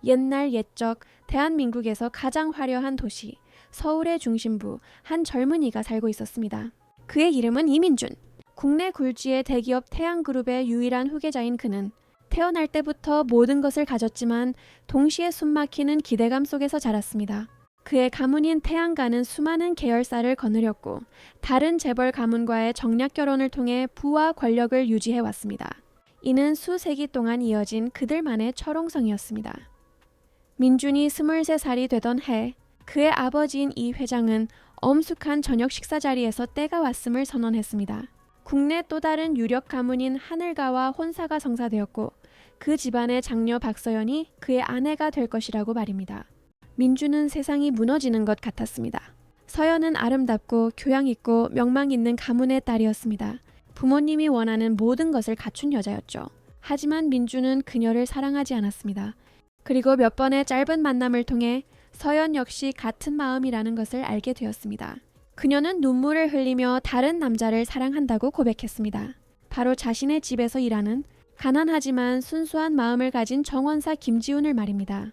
옛날 옛적 대한민국에서 가장 화려한 도시 서울의 중심부 한 젊은이가 살고 있었습니다. 그의 이름은 이민준. 국내 굴지의 대기업 태양그룹의 유일한 후계자인 그는 태어날 때부터 모든 것을 가졌지만 동시에 숨막히는 기대감 속에서 자랐습니다. 그의 가문인 태양가는 수많은 계열사를 거느렸고 다른 재벌 가문과의 정략 결혼을 통해 부와 권력을 유지해왔습니다. 이는 수세기 동안 이어진 그들만의 철옹성이었습니다. 민준이 23살이 되던 해 그의 아버지인 이 회장은 엄숙한 저녁 식사 자리에서 때가 왔음을 선언했습니다. 국내 또 다른 유력 가문인 하늘가와 혼사가 성사되었고 그 집안의 장녀 박서연이 그의 아내가 될 것이라고 말입니다. 민준은 세상이 무너지는 것 같았습니다. 서연은 아름답고 교양 있고 명망 있는 가문의 딸이었습니다. 부모님이 원하는 모든 것을 갖춘 여자였죠. 하지만 민준은 그녀를 사랑하지 않았습니다. 그리고 몇 번의 짧은 만남을 통해 서연 역시 같은 마음이라는 것을 알게 되었습니다. 그녀는 눈물을 흘리며 다른 남자를 사랑한다고 고백했습니다. 바로 자신의 집에서 일하는 가난하지만 순수한 마음을 가진 정원사 김지훈을 말입니다.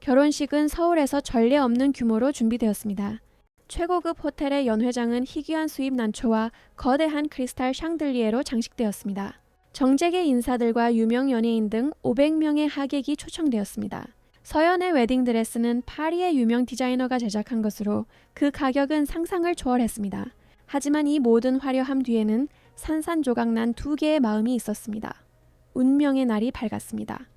결혼식은 서울에서 전례 없는 규모로 준비되었습니다. 최고급 호텔의 연회장은 희귀한 수입 난초와 거대한 크리스탈 샹들리에로 장식되었습니다. 정재계 인사들과 유명 연예인 등 500명의 하객이 초청되었습니다. 서연의 웨딩드레스는 파리의 유명 디자이너가 제작한 것으로 그 가격은 상상을 초월했습니다. 하지만 이 모든 화려함 뒤에는 산산조각난 두 개의 마음이 있었습니다. 운명의 날이 밝았습니다.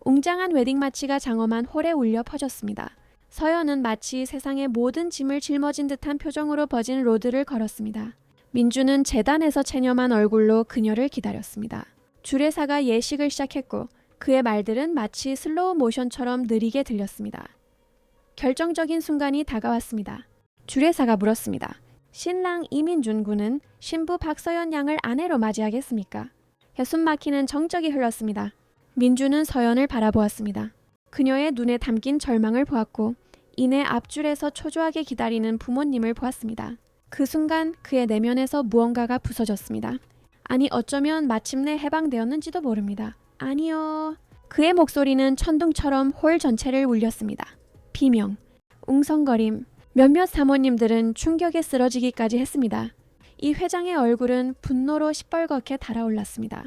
웅장한 웨딩 마치가 장엄한 홀에 울려 퍼졌습니다. 서연은 마치 세상의 모든 짐을 짊어진 듯한 표정으로 버진 로드를 걸었습니다. 민준은 재단에서 체념한 얼굴로 그녀를 기다렸습니다. 주례사가 예식을 시작했고 그의 말들은 마치 슬로우 모션처럼 느리게 들렸습니다. 결정적인 순간이 다가왔습니다. 주례사가 물었습니다. 신랑 이민준 군은 신부 박서연 양을 아내로 맞이하겠습니까? 숨 막히는 정적이 흘렀습니다. 민준은 서연을 바라보았습니다. 그녀의 눈에 담긴 절망을 보았고 이내 앞줄에서 초조하게 기다리는 부모님을 보았습니다. 그 순간 그의 내면에서 무언가가 부서졌습니다. 아니 어쩌면 마침내 해방되었는지도 모릅니다. 아니요. 그의 목소리는 천둥처럼 홀 전체를 울렸습니다. 비명, 웅성거림, 몇몇 사모님들은 충격에 쓰러지기까지 했습니다. 이 회장의 얼굴은 분노로 시뻘겋게 달아올랐습니다.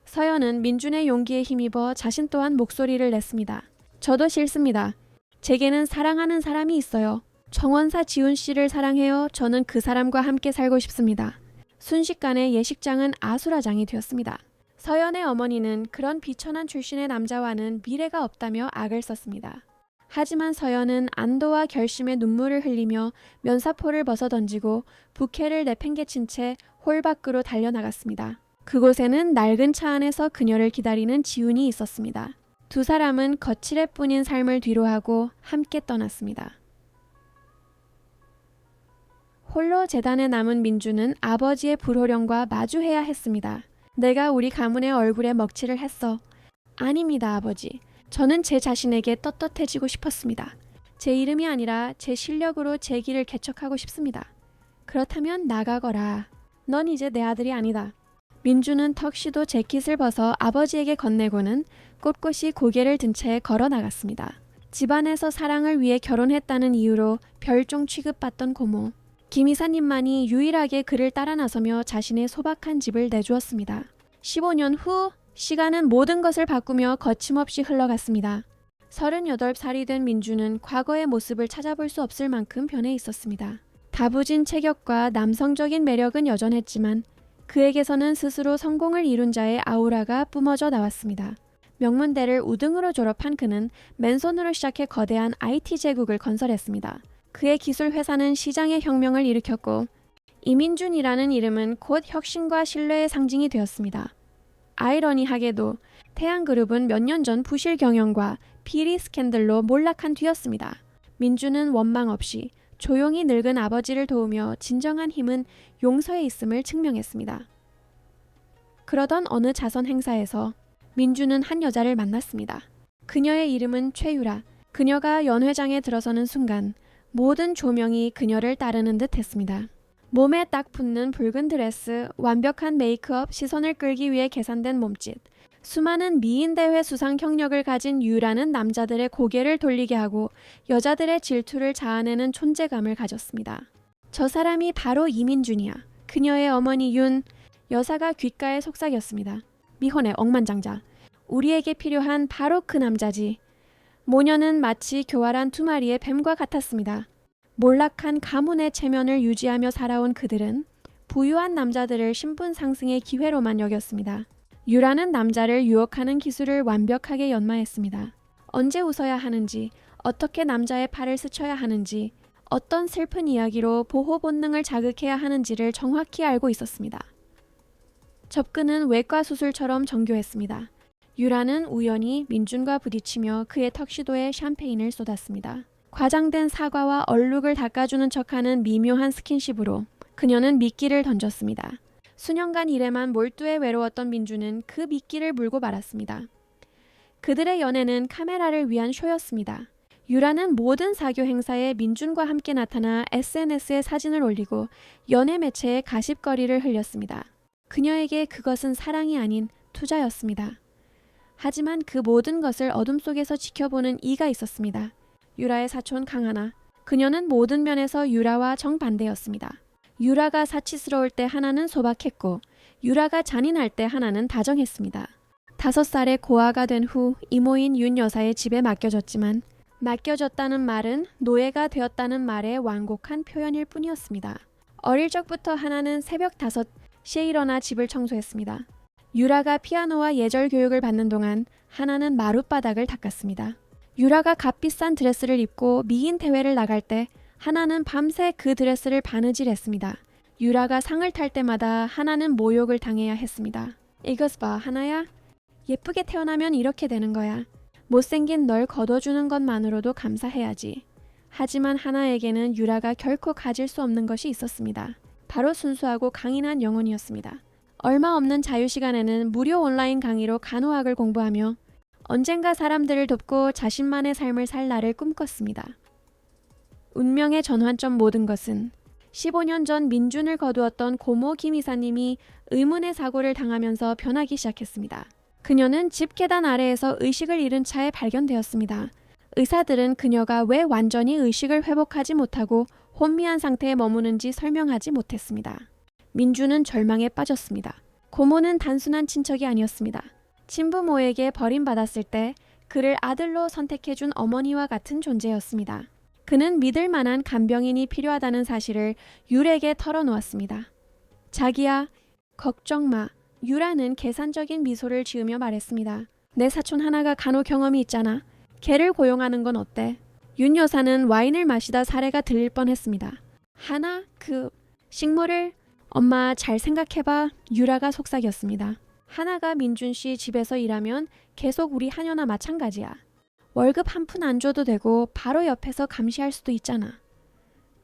서연은 민준의 용기에 힘입어 자신 또한 목소리를 냈습니다. 저도 싫습니다. 제게는 사랑하는 사람이 있어요. 정원사 지훈 씨를 사랑해요. 저는 그 사람과 함께 살고 싶습니다. 순식간에 예식장은 아수라장이 되었습니다. 서연의 어머니는 그런 비천한 출신의 남자와는 미래가 없다며 악을 썼습니다. 하지만 서연은 안도와 결심의 눈물을 흘리며 면사포를 벗어던지고 부케를 내팽개친 채 홀 밖으로 달려나갔습니다. 그곳에는 낡은 차 안에서 그녀를 기다리는 지훈이 있었습니다. 두 사람은 거칠애 뿐인 삶을 뒤로하고 함께 떠났습니다. 홀로 재단에 남은 민준은 아버지의 불호령과 마주해야 했습니다. 내가 우리 가문의 얼굴에 먹칠을 했어. 아닙니다, 아버지. 저는 제 자신에게 떳떳해지고 싶었습니다. 제 이름이 아니라 제 실력으로 제 길을 개척하고 싶습니다. 그렇다면 나가거라. 넌 이제 내 아들이 아니다. 민준은 턱시도 재킷을 벗어 아버지에게 건네고는 꼿꼿이 고개를 든 채 걸어 나갔습니다. 집안에서 사랑을 위해 결혼했다는 이유로 별종 취급받던 고모. 김 이사님만이 유일하게 그를 따라 나서며 자신의 소박한 집을 내주었습니다. 15년 후 시간은 모든 것을 바꾸며 거침없이 흘러갔습니다. 38살이 된 민준은 과거의 모습을 찾아볼 수 없을 만큼 변해 있었습니다. 다부진 체격과 남성적인 매력은 여전했지만 그에게서는 스스로 성공을 이룬 자의 아우라가 뿜어져 나왔습니다. 명문대를 우등으로 졸업한 그는 맨손으로 시작해 거대한 IT 제국을 건설했습니다. 그의 기술 회사는 시장의 혁명을 일으켰고 이민준이라는 이름은 곧 혁신과 신뢰의 상징이 되었습니다. 아이러니하게도 태양그룹은 몇 년 전 부실 경영과 비리 스캔들로 몰락한 뒤였습니다. 민준은 원망 없이 조용히 늙은 아버지를 도우며 진정한 힘은 용서에 있음을 증명했습니다. 그러던 어느 자선 행사에서 민준은 한 여자를 만났습니다. 그녀의 이름은 최유라. 그녀가 연회장에 들어서는 순간 모든 조명이 그녀를 따르는 듯 했습니다. 몸에 딱 붙는 붉은 드레스, 완벽한 메이크업, 시선을 끌기 위해 계산된 몸짓. 수많은 미인대회 수상 경력을 가진 유라는 남자들의 고개를 돌리게 하고 여자들의 질투를 자아내는 존재감을 가졌습니다. 저 사람이 바로 이민준이야. 그녀의 어머니 윤 여사가 귓가에 속삭였습니다. 미혼의 억만장자. 우리에게 필요한 바로 그 남자지. 모녀는 마치 교활한 두 마리의 뱀과 같았습니다. 몰락한 가문의 체면을 유지하며 살아온 그들은 부유한 남자들을 신분 상승의 기회로만 여겼습니다. 유라는 남자를 유혹하는 기술을 완벽하게 연마했습니다. 언제 웃어야 하는지, 어떻게 남자의 팔을 스쳐야 하는지, 어떤 슬픈 이야기로 보호 본능을 자극해야 하는지를 정확히 알고 있었습니다. 접근은 외과 수술처럼 정교했습니다. 유라는 우연히 민준과 부딪히며 그의 턱시도에 샴페인을 쏟았습니다. 과장된 사과와 얼룩을 닦아주는 척하는 미묘한 스킨십으로 그녀는 미끼를 던졌습니다. 수년간 일에만 몰두해 외로웠던 민준은 그 미끼를 물고 말았습니다. 그들의 연애는 카메라를 위한 쇼였습니다. 유라는 모든 사교 행사에 민준과 함께 나타나 SNS에 사진을 올리고 연애 매체에 가십거리를 흘렸습니다. 그녀에게 그것은 사랑이 아닌 투자였습니다. 하지만 그 모든 것을 어둠 속에서 지켜보는 이가 있었습니다. 유라의 사촌 강하나. 그녀는 모든 면에서 유라와 정반대였습니다. 유라가 사치스러울 때 하나는 소박했고 유라가 잔인할 때 하나는 다정했습니다. 5살에 고아가 된 후 이모인 윤 여사의 집에 맡겨졌지만 맡겨졌다는 말은 노예가 되었다는 말의 완곡한 표현일 뿐이었습니다. 어릴 적부터 하나는 새벽 5시에 일어나 집을 청소했습니다. 유라가 피아노와 예절 교육을 받는 동안 하나는 마룻바닥을 닦았습니다. 유라가 값비싼 드레스를 입고 미인 대회를 나갈 때 하나는 밤새 그 드레스를 바느질했습니다. 유라가 상을 탈 때마다 하나는 모욕을 당해야 했습니다. 이것 봐, 하나야. 예쁘게 태어나면 이렇게 되는 거야. 못생긴 널 거둬주는 것만으로도 감사해야지. 하지만 하나에게는 유라가 결코 가질 수 없는 것이 있었습니다. 바로 순수하고 강인한 영혼이었습니다. 얼마 없는 자유시간에는 무료 온라인 강의로 간호학을 공부하며 언젠가 사람들을 돕고 자신만의 삶을 살 날을 꿈꿨습니다. 운명의 전환점 모든 것은 15년 전 민준을 거두었던 고모 김 이사님이 의문의 사고를 당하면서 변하기 시작했습니다. 그녀는 집 계단 아래에서 의식을 잃은 차에 발견되었습니다. 의사들은 그녀가 왜 완전히 의식을 회복하지 못하고 혼미한 상태에 머무는지 설명하지 못했습니다. 민준은 절망에 빠졌습니다. 고모는 단순한 친척이 아니었습니다. 친부모에게 버림받았을 때 그를 아들로 선택해준 어머니와 같은 존재였습니다. 그는 믿을 만한 간병인이 필요하다는 사실을 유에게 털어놓았습니다. 자기야, 걱정 마. 유라는 계산적인 미소를 지으며 말했습니다. 내 사촌 하나가 간호 경험이 있잖아. 걔를 고용하는 건 어때? 윤 여사는 와인을 마시다 사례가 들릴 뻔했습니다. 하나, 식물을 엄마 잘 생각해봐. 유라가 속삭였습니다. 하나가 민준 씨 집에서 일하면 계속 우리 하녀나 마찬가지야. 월급 한 푼 안 줘도 되고 바로 옆에서 감시할 수도 있잖아.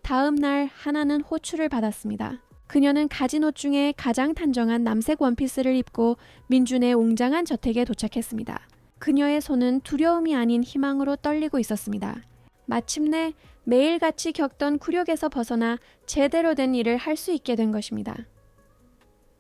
다음 날 하나는 호출을 받았습니다. 그녀는 가진 옷 중에 가장 단정한 남색 원피스를 입고 민준의 웅장한 저택에 도착했습니다. 그녀의 손은 두려움이 아닌 희망으로 떨리고 있었습니다. 마침내 매일같이 겪던 굴욕에서 벗어나 제대로 된 일을 할 수 있게 된 것입니다.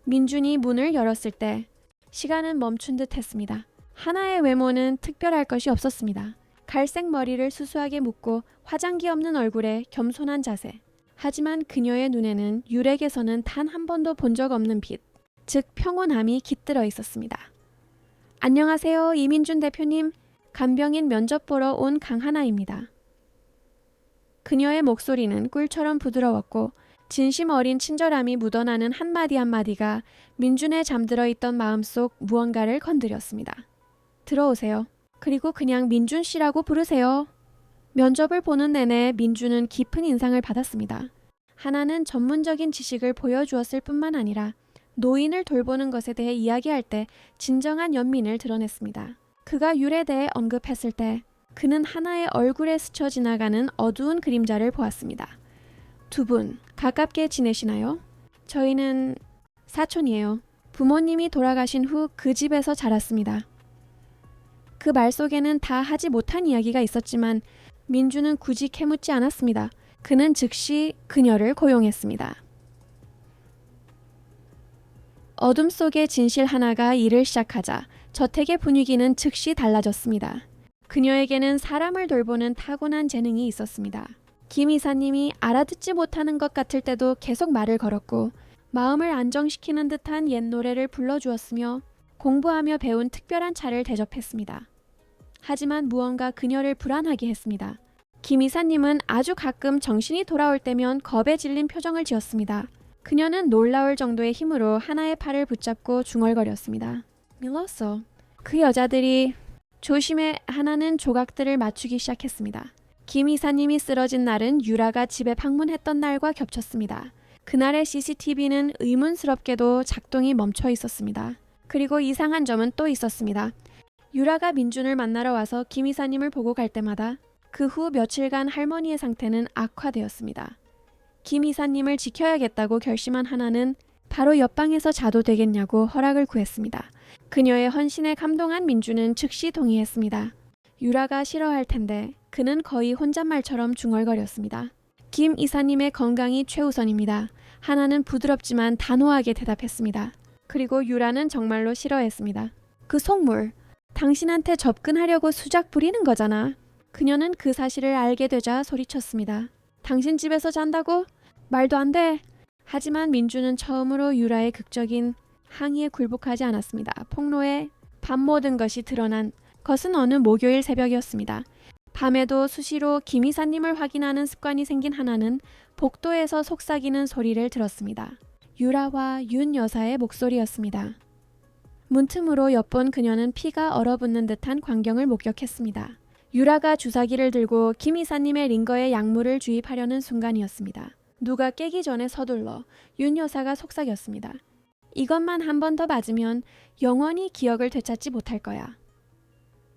민준이 문을 열었을 때 시간은 멈춘 듯 했습니다. 하나의 외모는 특별할 것이 없었습니다. 갈색 머리를 수수하게 묶고 화장기 없는 얼굴에 겸손한 자세. 하지만 그녀의 눈에는 유렉에서는 단 한 번도 본 적 없는 빛, 즉 평온함이 깃들어 있었습니다. 안녕하세요, 이민준 대표님. 간병인 면접 보러 온 강하나입니다. 그녀의 목소리는 꿀처럼 부드러웠고 진심 어린 친절함이 묻어나는 한마디 한마디가 민준의 잠들어 있던 마음속 무언가를 건드렸습니다. 들어오세요. 그리고 그냥 민준 씨라고 부르세요. 면접을 보는 내내 민준은 깊은 인상을 받았습니다. 하나는 전문적인 지식을 보여주었을 뿐만 아니라 노인을 돌보는 것에 대해 이야기할 때 진정한 연민을 드러냈습니다. 그가 율에 대해 언급했을 때 그는 하나의 얼굴에 스쳐 지나가는 어두운 그림자를 보았습니다. 두 분 가깝게 지내시나요? 저희는 사촌이에요. 부모님이 돌아가신 후 그 집에서 자랐습니다. 그 말 속에는 다 하지 못한 이야기가 있었지만 민주는 굳이 캐묻지 않았습니다. 그는 즉시 그녀를 고용했습니다. 어둠 속의 진실 하나가 일을 시작하자 저택의 분위기는 즉시 달라졌습니다. 그녀에게는 사람을 돌보는 타고난 재능이 있었습니다. 김 이사님이 알아듣지 못하는 것 같을 때도 계속 말을 걸었고 마음을 안정시키는 듯한 옛 노래를 불러주었으며 공부하며 배운 특별한 차를 대접했습니다. 하지만 무언가 그녀를 불안하게 했습니다. 김 이사님은 아주 가끔 정신이 돌아올 때면 겁에 질린 표정을 지었습니다. 그녀는 놀라울 정도의 힘으로 하나의 팔을 붙잡고 중얼거렸습니다. 밀었어. 그 여자들이 조심해 하나는 조각들을 맞추기 시작했습니다. 김 이사님이 쓰러진 날은 유라가 집에 방문했던 날과 겹쳤습니다. 그날의 CCTV는 의문스럽게도 작동이 멈춰 있었습니다. 그리고 이상한 점은 또 있었습니다. 유라가 민준을 만나러 와서 김 이사님을 보고 갈 때마다 그 후 며칠간 할머니의 상태는 악화되었습니다. 김 이사님을 지켜야겠다고 결심한 하나는 바로 옆방에서 자도 되겠냐고 허락을 구했습니다. 그녀의 헌신에 감동한 민준은 즉시 동의했습니다. 유라가 싫어할 텐데 그는 거의 혼잣말처럼 중얼거렸습니다. 김 이사님의 건강이 최우선입니다. 하나는 부드럽지만 단호하게 대답했습니다. 그리고 유라는 정말로 싫어했습니다. 그 속물, 당신한테 접근하려고 수작 부리는 거잖아. 그녀는 그 사실을 알게 되자 소리쳤습니다. 당신 집에서 잔다고? 말도 안 돼. 하지만 민주는 처음으로 유라의 극적인 항의에 굴복하지 않았습니다. 폭로에 밤 모든 것이 드러난 것은 어느 목요일 새벽이었습니다. 밤에도 수시로 김 이사님을 확인하는 습관이 생긴 하나는 복도에서 속삭이는 소리를 들었습니다. 유라와 윤 여사의 목소리였습니다. 문틈으로 엿본 그녀는 피가 얼어붙는 듯한 광경을 목격했습니다. 유라가 주사기를 들고 김 이사님의 링거에 약물을 주입하려는 순간이었습니다. 누가 깨기 전에 서둘러 윤 여사가 속삭였습니다. 이것만 한 번 더 맞으면 영원히 기억을 되찾지 못할 거야.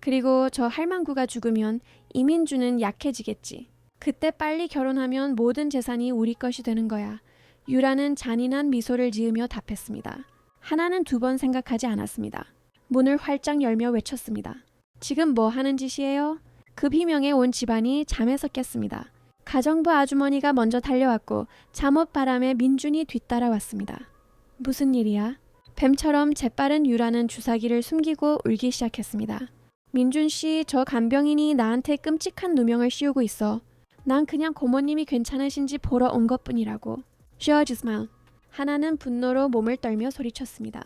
그리고 저 할망구가 죽으면 이민주는 약해지겠지. 그때 빨리 결혼하면 모든 재산이 우리 것이 되는 거야. 유라는 잔인한 미소를 지으며 답했습니다. 하나는 두 번 생각하지 않았습니다. 문을 활짝 열며 외쳤습니다. 지금 뭐 하는 짓이에요? 그 비명에 온 집안이 잠에서 깼습니다. 가정부 아주머니가 먼저 달려왔고 잠옷바람에 민준이 뒤따라왔습니다. 무슨 일이야? 뱀처럼 재빠른 유라는 주사기를 숨기고 울기 시작했습니다. 민준 씨, 저 간병인이 나한테 끔찍한 누명을 씌우고 있어. 난 그냥 고모님이 괜찮으신지 보러 온 것뿐이라고. 셔지스마. 하나는 분노로 몸을 떨며 소리쳤습니다.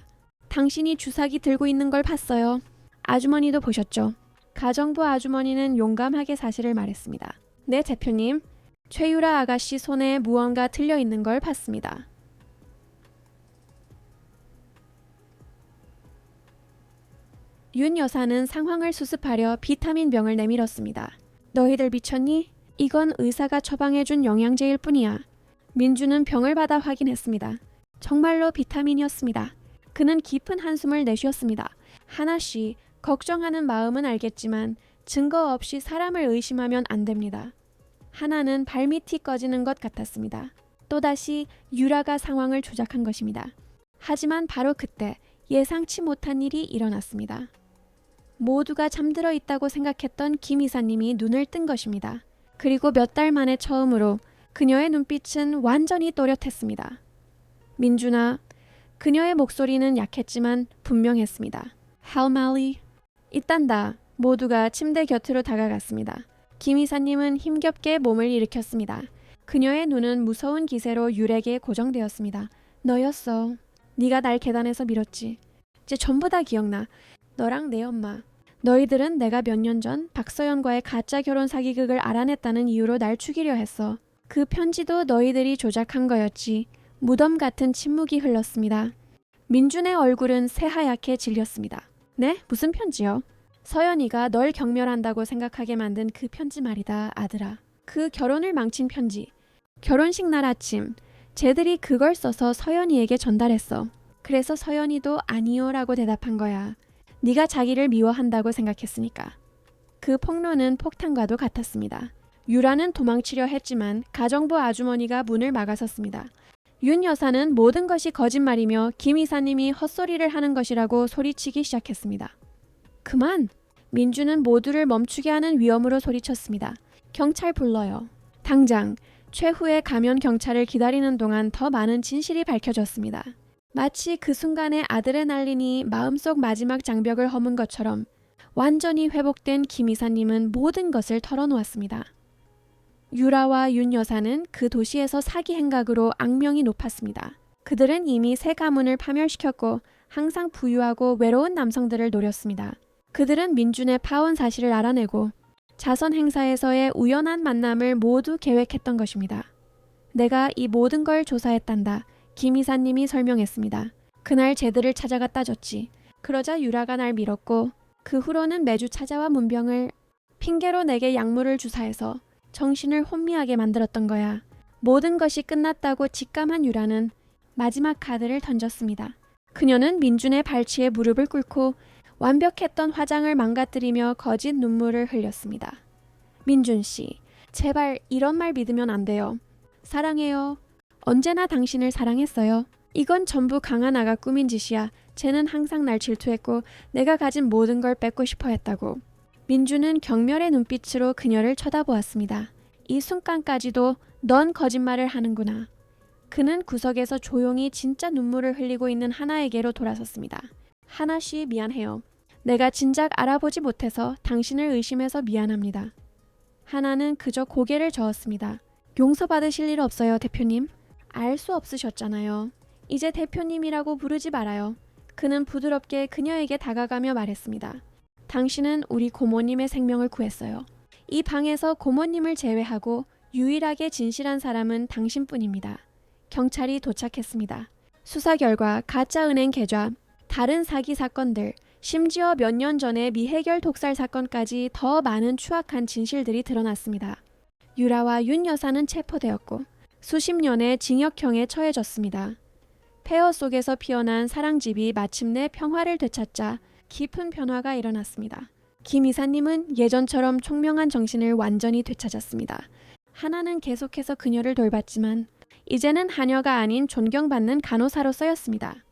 당신이 주사기 들고 있는 걸 봤어요. 아주머니도 보셨죠? 가정부 아주머니는 용감하게 사실을 말했습니다. 네, 대표님. 최유라 아가씨 손에 무언가 들려 있는 걸 봤습니다. 윤 여사는 상황을 수습하려 비타민 병을 내밀었습니다. 너희들 미쳤니? 이건 의사가 처방해준 영양제일 뿐이야. 민주는 병을 받아 확인했습니다. 정말로 비타민이었습니다. 그는 깊은 한숨을 내쉬었습니다. 하나씨, 걱정하는 마음은 알겠지만 증거 없이 사람을 의심하면 안 됩니다. 하나는 발밑이 꺼지는 것 같았습니다. 또다시 유라가 상황을 조작한 것입니다. 하지만 바로 그때 예상치 못한 일이 일어났습니다. 모두가 잠들어 있다고 생각했던 김 이사님이 눈을 뜬 것입니다. 그리고 몇 달 만에 처음으로 그녀의 눈빛은 완전히 또렷했습니다. 민준아, 그녀의 목소리는 약했지만 분명했습니다. 할말리, 이딴다. 모두가 침대 곁으로 다가갔습니다. 김 이사님은 힘겹게 몸을 일으켰습니다. 그녀의 눈은 무서운 기세로 유에게 고정되었습니다. 너였어. 네가 날 계단에서 밀었지. 이제 전부 다 기억나. 너랑 내 엄마. 너희들은 내가 몇 년 전 박서연과의 가짜 결혼 사기극을 알아냈다는 이유로 날 죽이려 했어. 그 편지도 너희들이 조작한 거였지. 무덤 같은 침묵이 흘렀습니다. 민준의 얼굴은 새하얗게 질렸습니다. 네? 무슨 편지요? 서연이가 널 경멸한다고 생각하게 만든 그 편지 말이다, 아들아. 그 결혼을 망친 편지. 결혼식 날 아침, 쟤들이 그걸 써서 서연이에게 전달했어. 그래서 서연이도 아니요라고 대답한 거야. 네가 자기를 미워한다고 생각했으니까. 그 폭로는 폭탄과도 같았습니다. 유라는 도망치려 했지만 가정부 아주머니가 문을 막아섰습니다. 윤 여사는 모든 것이 거짓말이며 김 이사님이 헛소리를 하는 것이라고 소리치기 시작했습니다. 그만! 민주는 모두를 멈추게 하는 위험으로 소리쳤습니다. 경찰 불러요. 당장 최후의 가면 경찰을 기다리는 동안 더 많은 진실이 밝혀졌습니다. 마치 그 순간에 아드레날린이 마음속 마지막 장벽을 허문 것처럼 완전히 회복된 김 이사님은 모든 것을 털어놓았습니다. 유라와 윤 여사는 그 도시에서 사기 행각으로 악명이 높았습니다. 그들은 이미 새 가문을 파멸시켰고 항상 부유하고 외로운 남성들을 노렸습니다. 그들은 민준의 파혼 사실을 알아내고 자선 행사에서의 우연한 만남을 모두 계획했던 것입니다. 내가 이 모든 걸 조사했단다. 김 이사님이 설명했습니다. 그날 제들을 찾아가 따졌지. 그러자 유라가 날 밀었고 그 후로는 매주 찾아와 문병을 핑계로 내게 약물을 주사해서 정신을 혼미하게 만들었던 거야. 모든 것이 끝났다고 직감한 유라는 마지막 카드를 던졌습니다. 그녀는 민준의 발치에 무릎을 꿇고 완벽했던 화장을 망가뜨리며 거짓 눈물을 흘렸습니다. 민준 씨, 제발 이런 말 믿으면 안 돼요. 사랑해요. 언제나 당신을 사랑했어요. 이건 전부 강한 아가 꾸민 짓이야. 쟤는 항상 날 질투했고 내가 가진 모든 걸 뺏고 싶어 했다고. 민준은 경멸의 눈빛으로 그녀를 쳐다보았습니다. 이 순간까지도 넌 거짓말을 하는구나. 그는 구석에서 조용히 진짜 눈물을 흘리고 있는 하나에게로 돌아섰습니다. 하나 씨 미안해요. 내가 진작 알아보지 못해서 당신을 의심해서 미안합니다. 하나는 그저 고개를 저었습니다. 용서받으실 일 없어요, 대표님. 알 수 없으셨잖아요. 이제 대표님이라고 부르지 말아요. 그는 부드럽게 그녀에게 다가가며 말했습니다. 당신은 우리 고모님의 생명을 구했어요. 이 방에서 고모님을 제외하고 유일하게 진실한 사람은 당신뿐입니다. 경찰이 도착했습니다. 수사 결과 가짜 은행 계좌, 다른 사기 사건들, 심지어 몇 년 전의 미해결 독살 사건까지 더 많은 추악한 진실들이 드러났습니다. 유라와 윤 여사는 체포되었고 수십 년의 징역형에 처해졌습니다. 폐허 속에서 피어난 사랑집이 마침내 평화를 되찾자 깊은 변화가 일어났습니다. 김 이사님은 예전처럼 총명한 정신을 완전히 되찾았습니다. 하나는 계속해서 그녀를 돌봤지만 이제는 하녀가 아닌 존경받는 간호사로 쓰였습니다.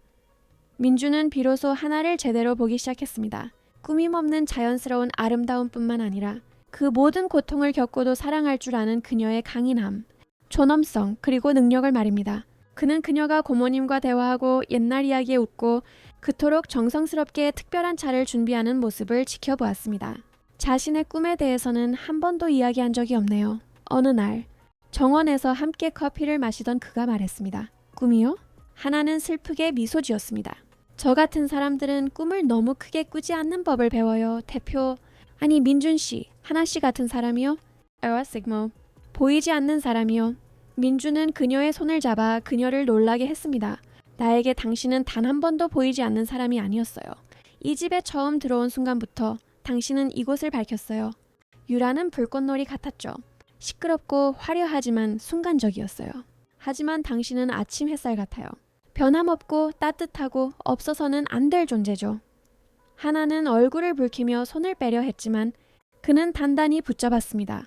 민주는 비로소 하나를 제대로 보기 시작했습니다. 꾸밈없는 자연스러운 아름다움뿐만 아니라 그 모든 고통을 겪고도 사랑할 줄 아는 그녀의 강인함, 존엄성, 그리고 능력을 말입니다. 그는 그녀가 고모님과 대화하고 옛날 이야기에 웃고 그토록 정성스럽게 특별한 차를 준비하는 모습을 지켜보았습니다. 자신의 꿈에 대해서는 한 번도 이야기한 적이 없네요. 어느 날 정원에서 함께 커피를 마시던 그가 말했습니다. 꿈이요? 하나는 슬프게 미소 지었습니다. 저 같은 사람들은 꿈을 너무 크게 꾸지 않는 법을 배워요. 대표, 아니 민준 씨, 하나 씨 같은 사람이요? 에와 시그모, 보이지 않는 사람이요. 민준은 그녀의 손을 잡아 그녀를 놀라게 했습니다. 나에게 당신은 단 한 번도 보이지 않는 사람이 아니었어요. 이 집에 처음 들어온 순간부터 당신은 이곳을 밝혔어요. 유라는 불꽃놀이 같았죠. 시끄럽고 화려하지만 순간적이었어요. 하지만 당신은 아침 햇살 같아요. 변함없고 따뜻하고 없어서는 안 될 존재죠. 하나는 얼굴을 붉히며 손을 빼려 했지만 그는 단단히 붙잡았습니다.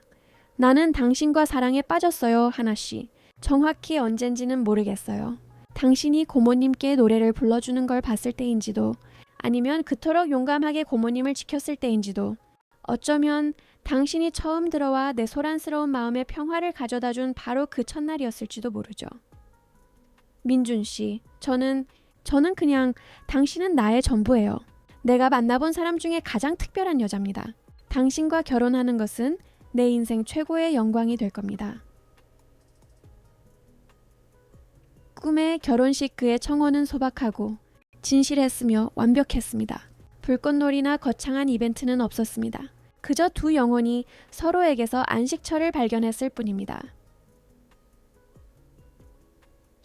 나는 당신과 사랑에 빠졌어요, 하나씨. 정확히 언젠지는 모르겠어요. 당신이 고모님께 노래를 불러주는 걸 봤을 때인지도 아니면 그토록 용감하게 고모님을 지켰을 때인지도 어쩌면 당신이 처음 들어와 내 소란스러운 마음에 평화를 가져다준 바로 그 첫날이었을지도 모르죠. 민준 씨, 저는 그냥 당신은 나의 전부예요. 내가 만나본 사람 중에 가장 특별한 여자입니다. 당신과 결혼하는 것은 내 인생 최고의 영광이 될 겁니다. 꿈의 결혼식 그의 청혼은 소박하고 진실했으며 완벽했습니다. 불꽃놀이나 거창한 이벤트는 없었습니다. 그저 두 영혼이 서로에게서 안식처를 발견했을 뿐입니다.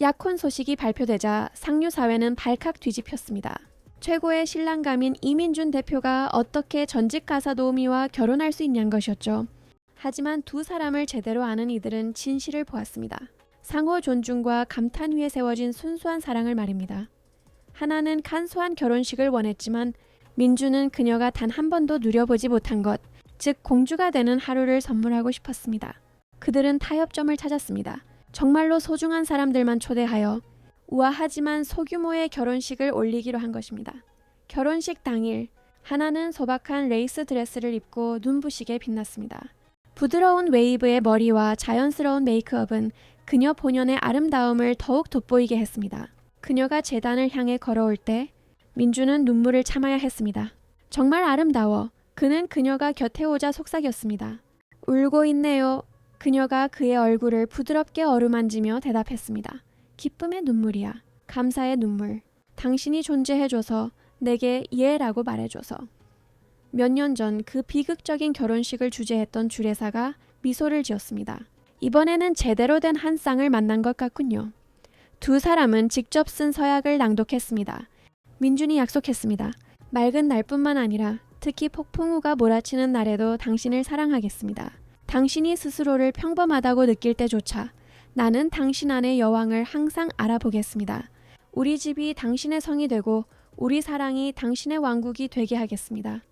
약혼 소식이 발표되자 상류사회는 발칵 뒤집혔습니다. 최고의 신랑감인 이민준 대표가 어떻게 전직 가사 도우미와 결혼할 수 있냐는 것이었죠. 하지만 두 사람을 제대로 아는 이들은 진실을 보았습니다. 상호 존중과 감탄 위에 세워진 순수한 사랑을 말입니다. 하나는 간소한 결혼식을 원했지만 민주는 그녀가 단 한 번도 누려보지 못한 것, 즉 공주가 되는 하루를 선물하고 싶었습니다. 그들은 타협점을 찾았습니다. 정말로 소중한 사람들만 초대하여 우아하지만 소규모의 결혼식을 올리기로 한 것입니다. 결혼식 당일, 하나는 소박한 레이스 드레스를 입고 눈부시게 빛났습니다. 부드러운 웨이브의 머리와 자연스러운 메이크업은 그녀 본연의 아름다움을 더욱 돋보이게 했습니다. 그녀가 제단을 향해 걸어올 때 민주는 눈물을 참아야 했습니다. 정말 아름다워. 그는 그녀가 곁에 오자 속삭였습니다. 울고 있네요. 그녀가 그의 얼굴을 부드럽게 어루만지며 대답했습니다. 기쁨의 눈물이야. 감사의 눈물. 당신이 존재해줘서 내게 예라고 말해줘서. 몇 년 전 그 비극적인 결혼식을 주재했던 주례사가 미소를 지었습니다. 이번에는 제대로 된 한 쌍을 만난 것 같군요. 두 사람은 직접 쓴 서약을 낭독했습니다. 민준이 약속했습니다. 맑은 날뿐만 아니라 특히 폭풍우가 몰아치는 날에도 당신을 사랑하겠습니다. 당신이 스스로를 평범하다고 느낄 때조차 나는 당신 안의 여왕을 항상 알아보겠습니다. 우리 집이 당신의 성이 되고 우리 사랑이 당신의 왕국이 되게 하겠습니다.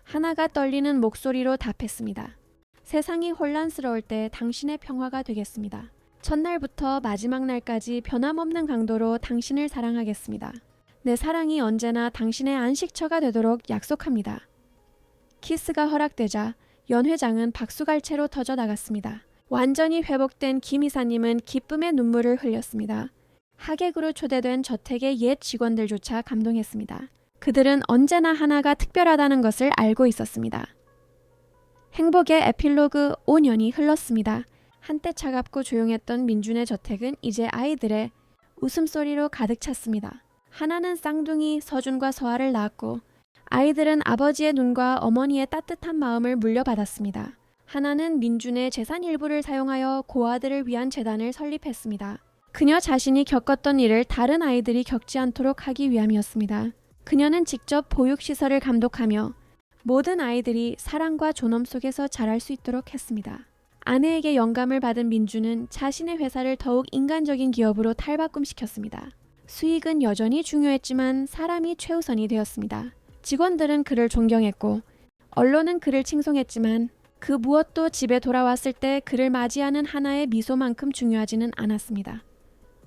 하나가 떨리는 목소리로 답했습니다. 세상이 혼란스러울 때 당신의 평화가 되겠습니다. 첫날부터 마지막 날까지 변함없는 강도로 당신을 사랑하겠습니다. 내 사랑이 언제나 당신의 안식처가 되도록 약속합니다. 키스가 허락되자 연 회장은 박수갈채로 터져 나갔습니다. 완전히 회복된 김 이사님은 기쁨의 눈물을 흘렸습니다. 하객으로 초대된 저택의 옛 직원들조차 감동했습니다. 그들은 언제나 하나가 특별하다는 것을 알고 있었습니다. 행복의 에필로그 5년이 흘렀습니다. 한때 차갑고 조용했던 민준의 저택은 이제 아이들의 웃음소리로 가득 찼습니다. 하나는 쌍둥이 서준과 서아를 낳았고 아이들은 아버지의 눈과 어머니의 따뜻한 마음을 물려받았습니다. 하나는 민준의 재산 일부를 사용하여 고아들을 위한 재단을 설립했습니다. 그녀 자신이 겪었던 일을 다른 아이들이 겪지 않도록 하기 위함이었습니다. 그녀는 직접 보육시설을 감독하며 모든 아이들이 사랑과 존엄 속에서 자랄 수 있도록 했습니다. 아내에게 영감을 받은 민주는 자신의 회사를 더욱 인간적인 기업으로 탈바꿈시켰습니다. 수익은 여전히 중요했지만 사람이 최우선이 되었습니다. 직원들은 그를 존경했고 언론은 그를 칭송했지만 그 무엇도 집에 돌아왔을 때 그를 맞이하는 하나의 미소만큼 중요하지는 않았습니다.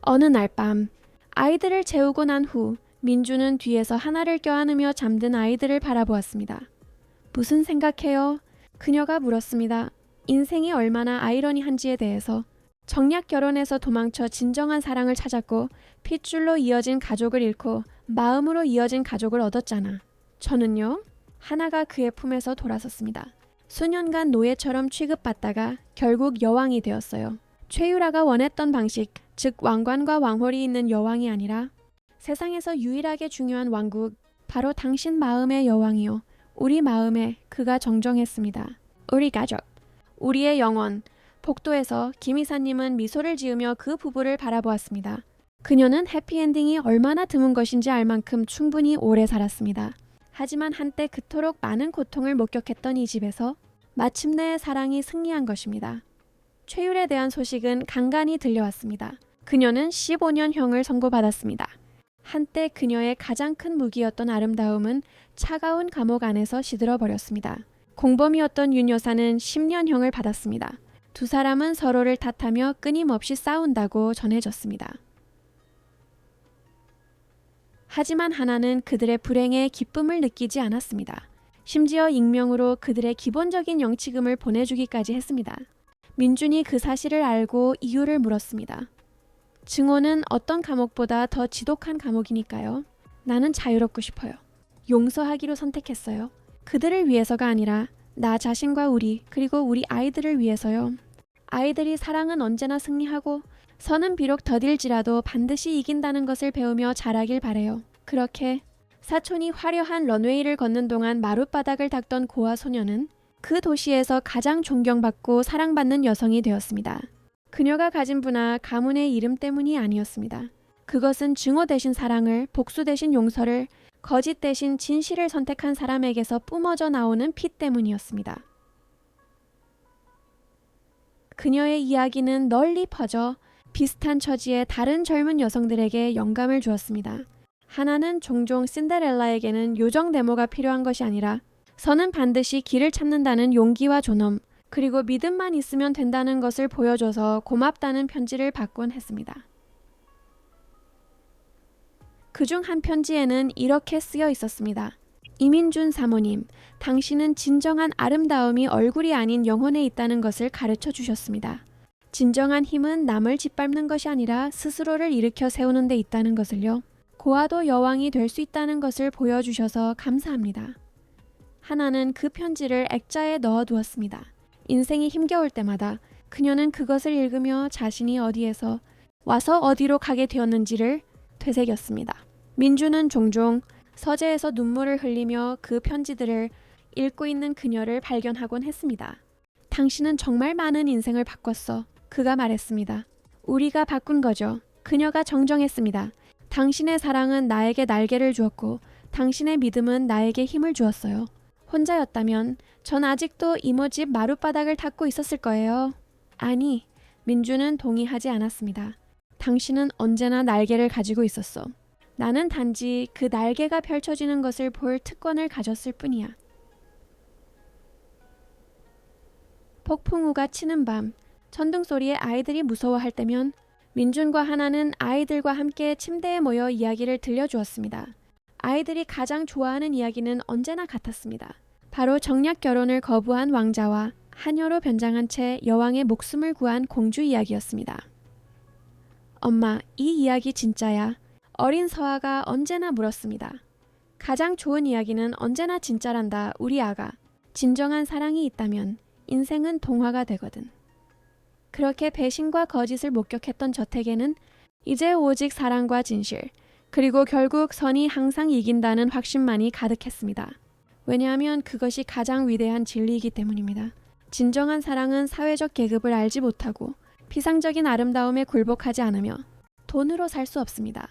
어느 날 밤 아이들을 재우고 난 후 민주는 뒤에서 하나를 껴안으며 잠든 아이들을 바라보았습니다. 무슨 생각해요? 그녀가 물었습니다. 인생이 얼마나 아이러니한지에 대해서. 정략 결혼에서 도망쳐 진정한 사랑을 찾았고 핏줄로 이어진 가족을 잃고 마음으로 이어진 가족을 얻었잖아. 저는요? 하나가 그의 품에서 돌아섰습니다. 수년간 노예처럼 취급받다가 결국 여왕이 되었어요. 최유라가 원했던 방식, 즉 왕관과 왕홀이 있는 여왕이 아니라 세상에서 유일하게 중요한 왕국, 바로 당신 마음의 여왕이요. 우리 마음에 그가 정정했습니다. 우리 가족, 우리의 영원. 복도에서 김 이사님은 미소를 지으며 그 부부를 바라보았습니다. 그녀는 해피엔딩이 얼마나 드문 것인지 알 만큼 충분히 오래 살았습니다. 하지만 한때 그토록 많은 고통을 목격했던 이 집에서 마침내 사랑이 승리한 것입니다. 최율에 대한 소식은 간간히 들려왔습니다. 그녀는 15년형을 선고받았습니다. 한때 그녀의 가장 큰 무기였던 아름다움은 차가운 감옥 안에서 시들어버렸습니다. 공범이었던 윤 여사는 10년형을 받았습니다. 두 사람은 서로를 탓하며 끊임없이 싸운다고 전해졌습니다. 하지만 하나는 그들의 불행에 기쁨을 느끼지 않았습니다. 심지어 익명으로 그들의 기본적인 영치금을 보내주기까지 했습니다. 민준이 그 사실을 알고 이유를 물었습니다. 증오는 어떤 감옥보다 더 지독한 감옥이니까요. 나는 자유롭고 싶어요. 용서하기로 선택했어요. 그들을 위해서가 아니라 나 자신과 우리, 그리고 우리 아이들을 위해서요. 아이들이 사랑은 언제나 승리하고 선은 비록 더딜지라도 반드시 이긴다는 것을 배우며 자라길 바래요. 그렇게 사촌이 화려한 런웨이를 걷는 동안 마룻바닥을 닦던 고아 소녀는 그 도시에서 가장 존경받고 사랑받는 여성이 되었습니다. 그녀가 가진 부나 가문의 이름 때문이 아니었습니다. 그것은 증오 대신 사랑을, 복수 대신 용서를, 거짓 대신 진실을 선택한 사람에게서 뿜어져 나오는 피 때문이었습니다. 그녀의 이야기는 널리 퍼져 비슷한 처지의 다른 젊은 여성들에게 영감을 주었습니다. 하나는 종종 신데렐라에게는 요정 데모가 필요한 것이 아니라 선은 반드시 길을 찾는다는 용기와 존엄, 그리고 믿음만 있으면 된다는 것을 보여줘서 고맙다는 편지를 받곤 했습니다. 그중 한 편지에는 이렇게 쓰여 있었습니다. 이민준 사모님, 당신은 진정한 아름다움이 얼굴이 아닌 영혼에 있다는 것을 가르쳐 주셨습니다. 진정한 힘은 남을 짓밟는 것이 아니라 스스로를 일으켜 세우는 데 있다는 것을요. 고아도 여왕이 될 수 있다는 것을 보여주셔서 감사합니다. 하나는 그 편지를 액자에 넣어두었습니다. 인생이 힘겨울 때마다 그녀는 그것을 읽으며 자신이 어디에서 와서 어디로 가게 되었는지를 되새겼습니다. 민주는 종종 서재에서 눈물을 흘리며 그 편지들을 읽고 있는 그녀를 발견하곤 했습니다. 당신은 정말 많은 인생을 바꿨어. 그가 말했습니다. 우리가 바꾼 거죠. 그녀가 정정했습니다. 당신의 사랑은 나에게 날개를 주었고 당신의 믿음은 나에게 힘을 주었어요. 혼자였다면 전 아직도 이모 집 마룻바닥을 닦고 있었을 거예요. 아니, 민주는 동의하지 않았습니다. 당신은 언제나 날개를 가지고 있었어. 나는 단지 그 날개가 펼쳐지는 것을 볼 특권을 가졌을 뿐이야. 폭풍우가 치는 밤, 천둥 소리에 아이들이 무서워할 때면 민준과 하나는 아이들과 함께 침대에 모여 이야기를 들려주었습니다. 아이들이 가장 좋아하는 이야기는 언제나 같았습니다. 바로 정략 결혼을 거부한 왕자와 하녀로 변장한 채 여왕의 목숨을 구한 공주 이야기였습니다. 엄마, 이 이야기 진짜야. 어린 서아가 언제나 물었습니다. 가장 좋은 이야기는 언제나 진짜란다, 우리 아가. 진정한 사랑이 있다면 인생은 동화가 되거든. 그렇게 배신과 거짓을 목격했던 저택에는 이제 오직 사랑과 진실, 그리고 결국 선이 항상 이긴다는 확신만이 가득했습니다. 왜냐하면 그것이 가장 위대한 진리이기 때문입니다. 진정한 사랑은 사회적 계급을 알지 못하고 피상적인 아름다움에 굴복하지 않으며 돈으로 살 수 없습니다.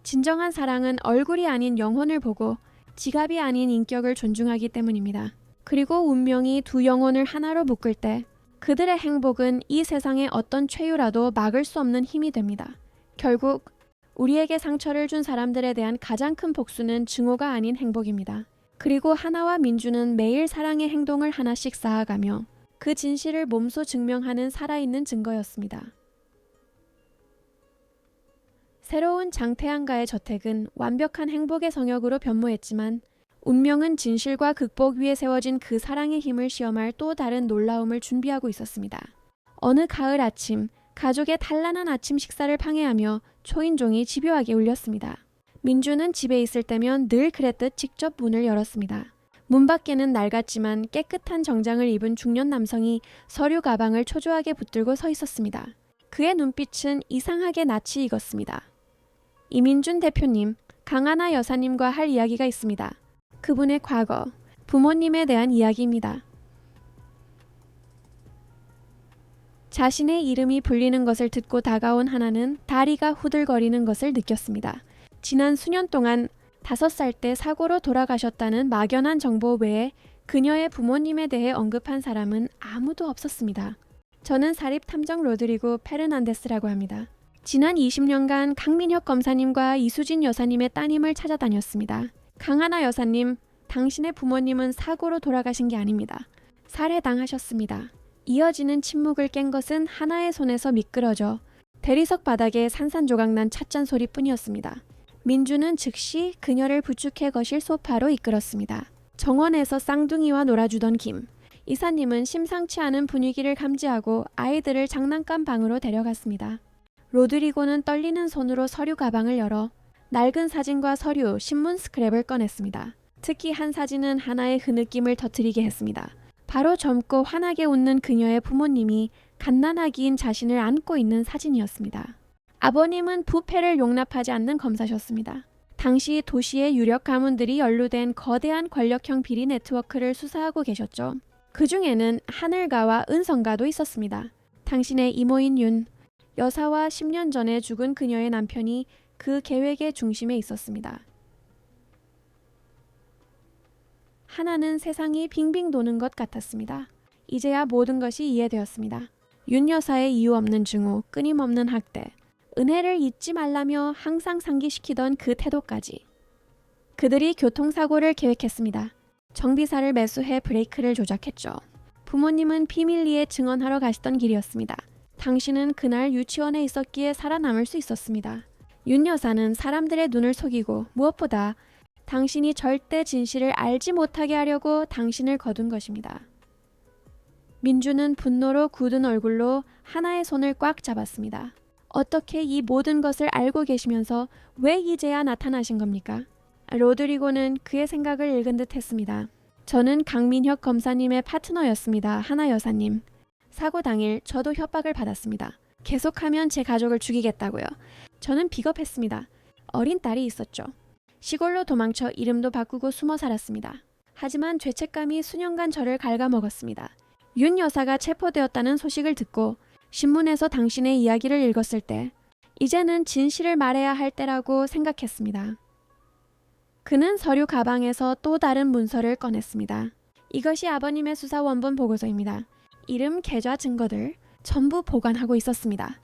진정한 사랑은 얼굴이 아닌 영혼을 보고 지갑이 아닌 인격을 존중하기 때문입니다. 그리고 운명이 두 영혼을 하나로 묶을 때 그들의 행복은 이 세상의 어떤 최유라도 막을 수 없는 힘이 됩니다. 결국 우리에게 상처를 준 사람들에 대한 가장 큰 복수는 증오가 아닌 행복입니다. 그리고 하나와 민주는 매일 사랑의 행동을 하나씩 쌓아가며 그 진실을 몸소 증명하는 살아있는 증거였습니다. 새로운 장태양가의 저택은 완벽한 행복의 성역으로 변모했지만 운명은 진실과 극복 위에 세워진 그 사랑의 힘을 시험할 또 다른 놀라움을 준비하고 있었습니다. 어느 가을 아침, 가족의 단란한 아침 식사를 방해하며 초인종이 집요하게 울렸습니다. 민주는 집에 있을 때면 늘 그랬듯 직접 문을 열었습니다. 문 밖에는 낡았지만 깨끗한 정장을 입은 중년 남성이 서류 가방을 초조하게 붙들고 서 있었습니다. 그의 눈빛은 이상하게 낯이 익었습니다. 이민준 대표님, 강하나 여사님과 할 이야기가 있습니다. 그분의 과거, 부모님에 대한 이야기입니다. 자신의 이름이 불리는 것을 듣고 다가온 하나는 다리가 후들거리는 것을 느꼈습니다. 지난 수년 동안 5살 때 사고로 돌아가셨다는 막연한 정보 외에 그녀의 부모님에 대해 언급한 사람은 아무도 없었습니다. 저는 사립탐정 로드리고 페르난데스라고 합니다. 지난 20년간 강민혁 검사님과 이수진 여사님의 따님을 찾아다녔습니다. 강하나 여사님, 당신의 부모님은 사고로 돌아가신 게 아닙니다. 살해당하셨습니다. 이어지는 침묵을 깬 것은 하나의 손에서 미끄러져 대리석 바닥에 산산조각난 찻잔 소리뿐이었습니다. 민주는 즉시 그녀를 부축해 거실 소파로 이끌었습니다. 정원에서 쌍둥이와 놀아주던 김 이사님은 심상치 않은 분위기를 감지하고 아이들을 장난감 방으로 데려갔습니다. 로드리고는 떨리는 손으로 서류 가방을 열어 낡은 사진과 서류, 신문 스크랩을 꺼냈습니다. 특히 한 사진은 하나의 흐느낌을 터뜨리게 했습니다. 바로 젊고 환하게 웃는 그녀의 부모님이 갓난아기인 자신을 안고 있는 사진이었습니다. 아버님은 부패를 용납하지 않는 검사셨습니다. 당시 도시의 유력 가문들이 연루된 거대한 권력형 비리 네트워크를 수사하고 계셨죠. 그 중에는 하늘가와 은성가도 있었습니다. 당신의 이모인 윤, 여사와 10년 전에 죽은 그녀의 남편이 그 계획의 중심에 있었습니다. 하나는 세상이 빙빙 도는 것 같았습니다. 이제야 모든 것이 이해되었습니다. 윤 여사의 이유 없는 증오, 끊임없는 학대, 은혜를 잊지 말라며 항상 상기시키던 그 태도까지. 그들이 교통사고를 계획했습니다. 정비사를 매수해 브레이크를 조작했죠. 부모님은 비밀리에 증언하러 가시던 길이었습니다. 당신은 그날 유치원에 있었기에 살아남을 수 있었습니다. 윤 여사는 사람들의 눈을 속이고 무엇보다 당신이 절대 진실을 알지 못하게 하려고 당신을 거둔 것입니다. 민주는 분노로 굳은 얼굴로 하나의 손을 꽉 잡았습니다. 어떻게 이 모든 것을 알고 계시면서 왜 이제야 나타나신 겁니까? 로드리고는 그의 생각을 읽은 듯 했습니다. 저는 강민혁 검사님의 파트너였습니다. 하나 여사님. 사고 당일 저도 협박을 받았습니다. 계속하면 제 가족을 죽이겠다고요. 저는 비겁했습니다. 어린 딸이 있었죠. 시골로 도망쳐 이름도 바꾸고 숨어 살았습니다. 하지만 죄책감이 수년간 저를 갉아먹었습니다. 윤 여사가 체포되었다는 소식을 듣고 신문에서 당신의 이야기를 읽었을 때 이제는 진실을 말해야 할 때라고 생각했습니다. 그는 서류 가방에서 또 다른 문서를 꺼냈습니다. 이것이 아버님의 수사 원본 보고서입니다. 이름, 계좌, 증거들 전부 보관하고 있었습니다.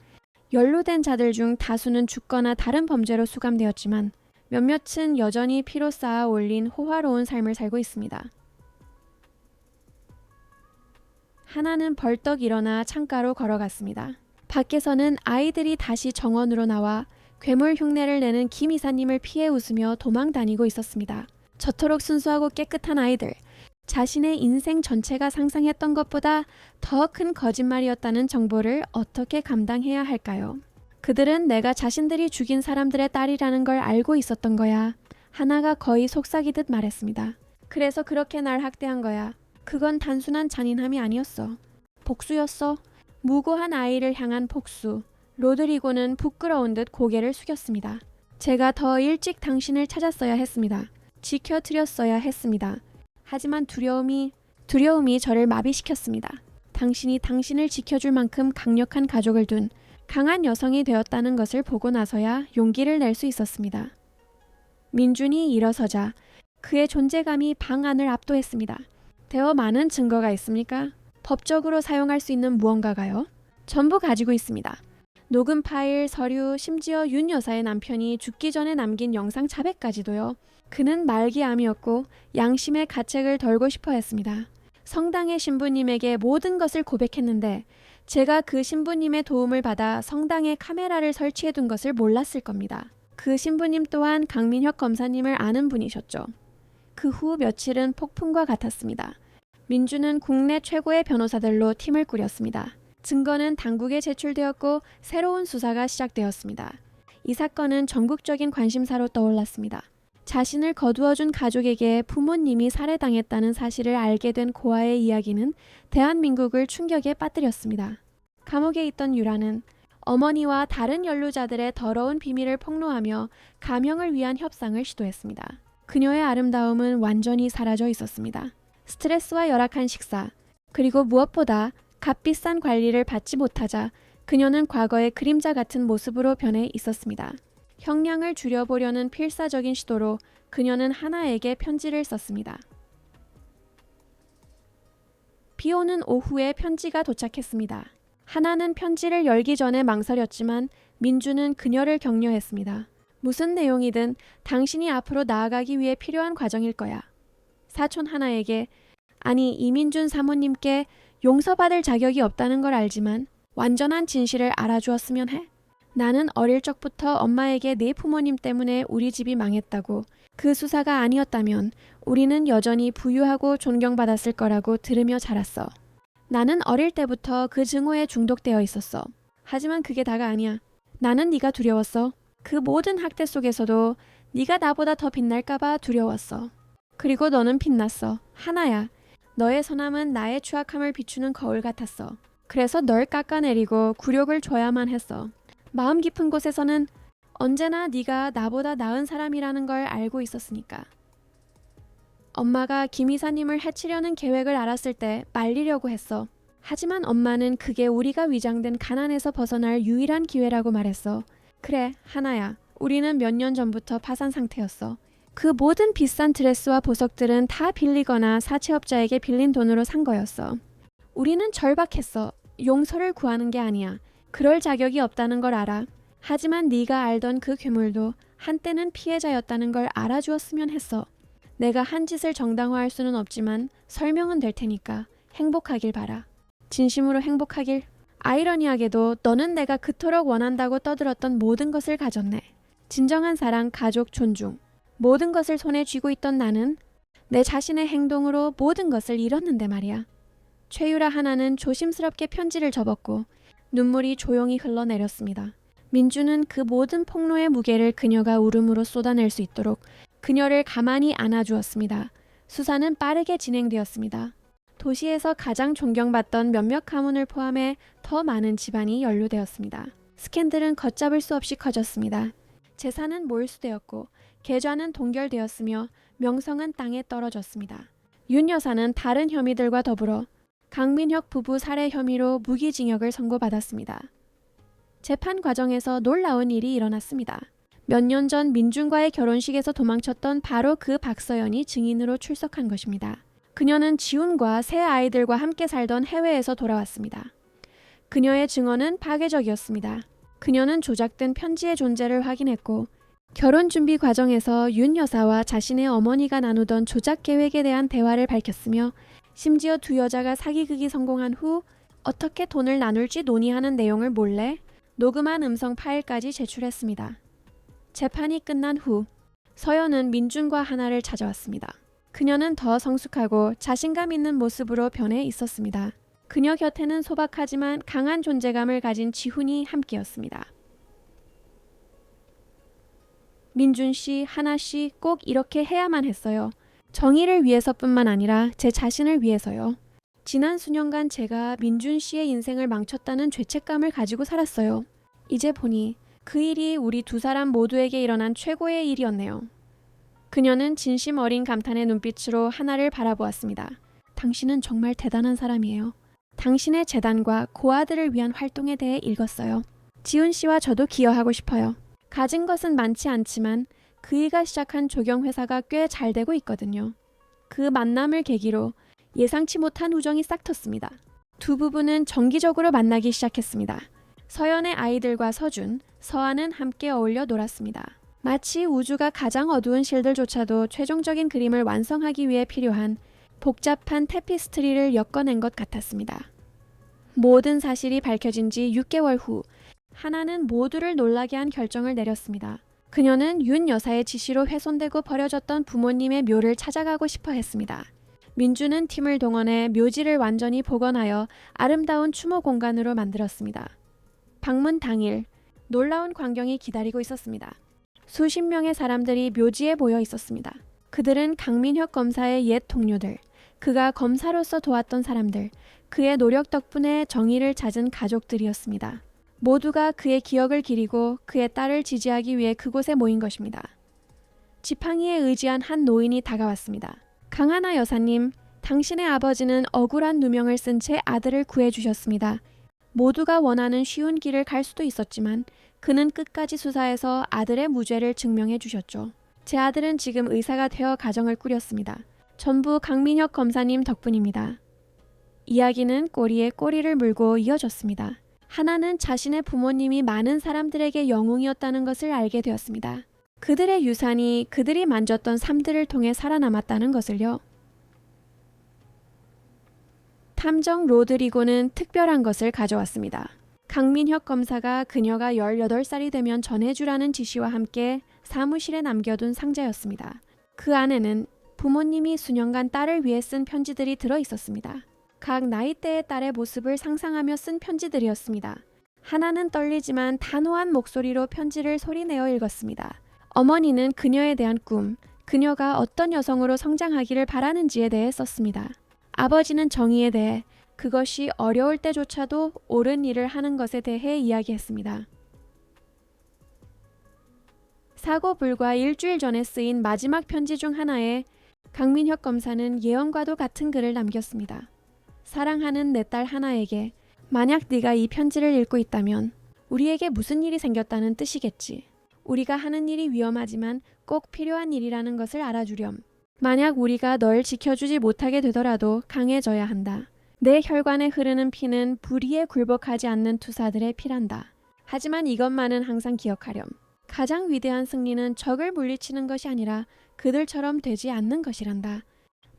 연루된 자들 중 다수는 죽거나 다른 범죄로 수감되었지만 몇몇은 여전히 피로 쌓아 올린 호화로운 삶을 살고 있습니다. 하나는 벌떡 일어나 창가로 걸어갔습니다. 밖에서는 아이들이 다시 정원으로 나와 괴물 흉내를 내는 김 이사님을 피해 웃으며 도망 다니고 있었습니다. 저토록 순수하고 깨끗한 아이들, 자신의 인생 전체가 상상했던 것보다 더 큰 거짓말이었다는 정보를 어떻게 감당해야 할까요? 그들은 내가 자신들이 죽인 사람들의 딸이라는 걸 알고 있었던 거야. 하나가 거의 속삭이듯 말했습니다. 그래서 그렇게 날 학대한 거야. 그건 단순한 잔인함이 아니었어. 복수였어. 무고한 아이를 향한 복수. 로드리고는 부끄러운 듯 고개를 숙였습니다. 제가 더 일찍 당신을 찾았어야 했습니다. 지켜드렸어야 했습니다. 하지만 두려움이 저를 마비시켰습니다. 당신이 당신을 지켜줄 만큼 강력한 가족을 둔 강한 여성이 되었다는 것을 보고 나서야 용기를 낼 수 있었습니다. 민준이 일어서자 그의 존재감이 방 안을 압도했습니다. 더 많은 증거가 있습니까? 법적으로 사용할 수 있는 무언가가요? 전부 가지고 있습니다. 녹음 파일, 서류, 심지어 윤 여사의 남편이 죽기 전에 남긴 영상 자백까지도요. 그는 말기암이었고 양심의 가책을 덜고 싶어 했습니다. 성당의 신부님에게 모든 것을 고백했는데 제가 그 신부님의 도움을 받아 성당에 카메라를 설치해둔 것을 몰랐을 겁니다. 그 신부님 또한 강민혁 검사님을 아는 분이셨죠. 그 후 며칠은 폭풍과 같았습니다. 민주는 국내 최고의 변호사들로 팀을 꾸렸습니다. 증거는 당국에 제출되었고 새로운 수사가 시작되었습니다. 이 사건은 전국적인 관심사로 떠올랐습니다. 자신을 거두어준 가족에게 부모님이 살해당했다는 사실을 알게 된 고아의 이야기는 대한민국을 충격에 빠뜨렸습니다. 감옥에 있던 유라는 어머니와 다른 연루자들의 더러운 비밀을 폭로하며 감형을 위한 협상을 시도했습니다. 그녀의 아름다움은 완전히 사라져 있었습니다. 스트레스와 열악한 식사, 그리고 무엇보다 값비싼 관리를 받지 못하자 그녀는 과거의 그림자 같은 모습으로 변해 있었습니다. 형량을 줄여보려는 필사적인 시도로 그녀는 하나에게 편지를 썼습니다. 비오는 오후에 편지가 도착했습니다. 하나는 편지를 열기 전에 망설였지만 민주는 그녀를 격려했습니다. 무슨 내용이든 당신이 앞으로 나아가기 위해 필요한 과정일 거야. 사촌 하나에게, 아니 이민준 사모님께 용서받을 자격이 없다는 걸 알지만 완전한 진실을 알아주었으면 해. 나는 어릴 적부터 엄마에게 네 부모님 때문에 우리 집이 망했다고, 그 수사가 아니었다면 우리는 여전히 부유하고 존경받았을 거라고 들으며 자랐어. 나는 어릴 때부터 그 증오에 중독되어 있었어. 하지만 그게 다가 아니야. 나는 네가 두려웠어. 그 모든 학대 속에서도 네가 나보다 더 빛날까봐 두려웠어. 그리고 너는 빛났어. 하나야. 너의 선함은 나의 추악함을 비추는 거울 같았어. 그래서 널 깎아내리고 굴욕을 줘야만 했어. 마음 깊은 곳에서는 언제나 네가 나보다 나은 사람이라는 걸 알고 있었으니까. 엄마가 김 이사님을 해치려는 계획을 알았을 때 말리려고 했어. 하지만 엄마는 그게 우리가 위장된 가난에서 벗어날 유일한 기회라고 말했어. 그래, 하나야. 우리는 몇 년 전부터 파산 상태였어. 그 모든 비싼 드레스와 보석들은 다 빌리거나 사채업자에게 빌린 돈으로 산 거였어. 우리는 절박했어. 용서를 구하는 게 아니야. 그럴 자격이 없다는 걸 알아. 하지만 네가 알던 그 괴물도 한때는 피해자였다는 걸 알아주었으면 했어. 내가 한 짓을 정당화할 수는 없지만 설명은 될 테니까 행복하길 바라. 진심으로 행복하길. 아이러니하게도 너는 내가 그토록 원한다고 떠들었던 모든 것을 가졌네. 진정한 사랑, 가족, 존중. 모든 것을 손에 쥐고 있던 나는 내 자신의 행동으로 모든 것을 잃었는데 말이야. 최유라 하나는 조심스럽게 편지를 접었고 눈물이 조용히 흘러내렸습니다. 민주는 그 모든 폭로의 무게를 그녀가 울음으로 쏟아낼 수 있도록 그녀를 가만히 안아주었습니다. 수사는 빠르게 진행되었습니다. 도시에서 가장 존경받던 몇몇 가문을 포함해 더 많은 집안이 연루되었습니다. 스캔들은 걷잡을 수 없이 커졌습니다. 재산은 몰수되었고 계좌는 동결되었으며 명성은 땅에 떨어졌습니다. 윤 여사는 다른 혐의들과 더불어 강민혁 부부 살해 혐의로 무기징역을 선고받았습니다. 재판 과정에서 놀라운 일이 일어났습니다. 몇 년 전 민준과의 결혼식에서 도망쳤던 바로 그 박서연이 증인으로 출석한 것입니다. 그녀는 지훈과 세 아이들과 함께 살던 해외에서 돌아왔습니다. 그녀의 증언은 파괴적이었습니다. 그녀는 조작된 편지의 존재를 확인했고 결혼 준비 과정에서 윤 여사와 자신의 어머니가 나누던 조작 계획에 대한 대화를 밝혔으며 심지어 두 여자가 사기극이 성공한 후 어떻게 돈을 나눌지 논의하는 내용을 몰래 녹음한 음성 파일까지 제출했습니다. 재판이 끝난 후 서연은 민준과 하나를 찾아왔습니다. 그녀는 더 성숙하고 자신감 있는 모습으로 변해 있었습니다. 그녀 곁에는 소박하지만 강한 존재감을 가진 지훈이 함께였습니다. 민준 씨, 하나 씨 꼭 이렇게 해야만 했어요. 정의를 위해서뿐만 아니라 제 자신을 위해서요. 지난 수년간 제가 민준 씨의 인생을 망쳤다는 죄책감을 가지고 살았어요. 이제 보니 그 일이 우리 두 사람 모두에게 일어난 최고의 일이었네요. 그녀는 진심 어린 감탄의 눈빛으로 하나를 바라보았습니다. 당신은 정말 대단한 사람이에요. 당신의 재단과 고아들을 위한 활동에 대해 읽었어요. 지훈 씨와 저도 기여하고 싶어요. 가진 것은 많지 않지만 그이가 시작한 조경회사가 꽤 잘 되고 있거든요. 그 만남을 계기로 예상치 못한 우정이 싹 텄습니다. 두 부부는 정기적으로 만나기 시작했습니다. 서연의 아이들과 서준, 서아는 함께 어울려 놀았습니다. 마치 우주가 가장 어두운 실들조차도 최종적인 그림을 완성하기 위해 필요한 복잡한 테피스트리를 엮어낸 것 같았습니다. 모든 사실이 밝혀진 지 6개월 후 하나는 모두를 놀라게 한 결정을 내렸습니다. 그녀는 윤 여사의 지시로 훼손되고 버려졌던 부모님의 묘를 찾아가고 싶어 했습니다. 민주는 팀을 동원해 묘지를 완전히 복원하여 아름다운 추모 공간으로 만들었습니다. 방문 당일 놀라운 광경이 기다리고 있었습니다. 수십 명의 사람들이 묘지에 모여 있었습니다. 그들은 강민혁 검사의 옛 동료들, 그가 검사로서 도왔던 사람들, 그의 노력 덕분에 정의를 찾은 가족들이었습니다. 모두가 그의 기억을 기리고 그의 딸을 지지하기 위해 그곳에 모인 것입니다. 지팡이에 의지한 한 노인이 다가왔습니다. 강하나 여사님, 당신의 아버지는 억울한 누명을 쓴 채 아들을 구해주셨습니다. 모두가 원하는 쉬운 길을 갈 수도 있었지만 그는 끝까지 수사해서 아들의 무죄를 증명해 주셨죠. 제 아들은 지금 의사가 되어 가정을 꾸렸습니다. 전부 강민혁 검사님 덕분입니다. 이야기는 꼬리에 꼬리를 물고 이어졌습니다. 하나는 자신의 부모님이 많은 사람들에게 영웅이었다는 것을 알게 되었습니다. 그들의 유산이 그들이 만졌던 삶들을 통해 살아남았다는 것을요. 탐정 로드리고는 특별한 것을 가져왔습니다. 강민혁 검사가 그녀가 18살이 되면 전해주라는 지시와 함께 사무실에 남겨둔 상자였습니다. 그 안에는 부모님이 수년간 딸을 위해 쓴 편지들이 들어있었습니다. 각 나이대의 딸의 모습을 상상하며 쓴 편지들이었습니다. 하나는 떨리지만 단호한 목소리로 편지를 소리내어 읽었습니다. 어머니는 그녀에 대한 꿈, 그녀가 어떤 여성으로 성장하기를 바라는지에 대해 썼습니다. 아버지는 정의에 대해, 그것이 어려울 때조차도 옳은 일을 하는 것에 대해 이야기했습니다. 사고 불과 일주일 전에 쓰인 마지막 편지 중 하나에 강민혁 검사는 예언과도 같은 글을 남겼습니다. 사랑하는 내 딸 하나에게, 만약 네가 이 편지를 읽고 있다면 우리에게 무슨 일이 생겼다는 뜻이겠지. 우리가 하는 일이 위험하지만 꼭 필요한 일이라는 것을 알아주렴. 만약 우리가 널 지켜주지 못하게 되더라도 강해져야 한다. 내 혈관에 흐르는 피는 불의에 굴복하지 않는 투사들의 피란다. 하지만 이것만은 항상 기억하렴. 가장 위대한 승리는 적을 물리치는 것이 아니라 그들처럼 되지 않는 것이란다.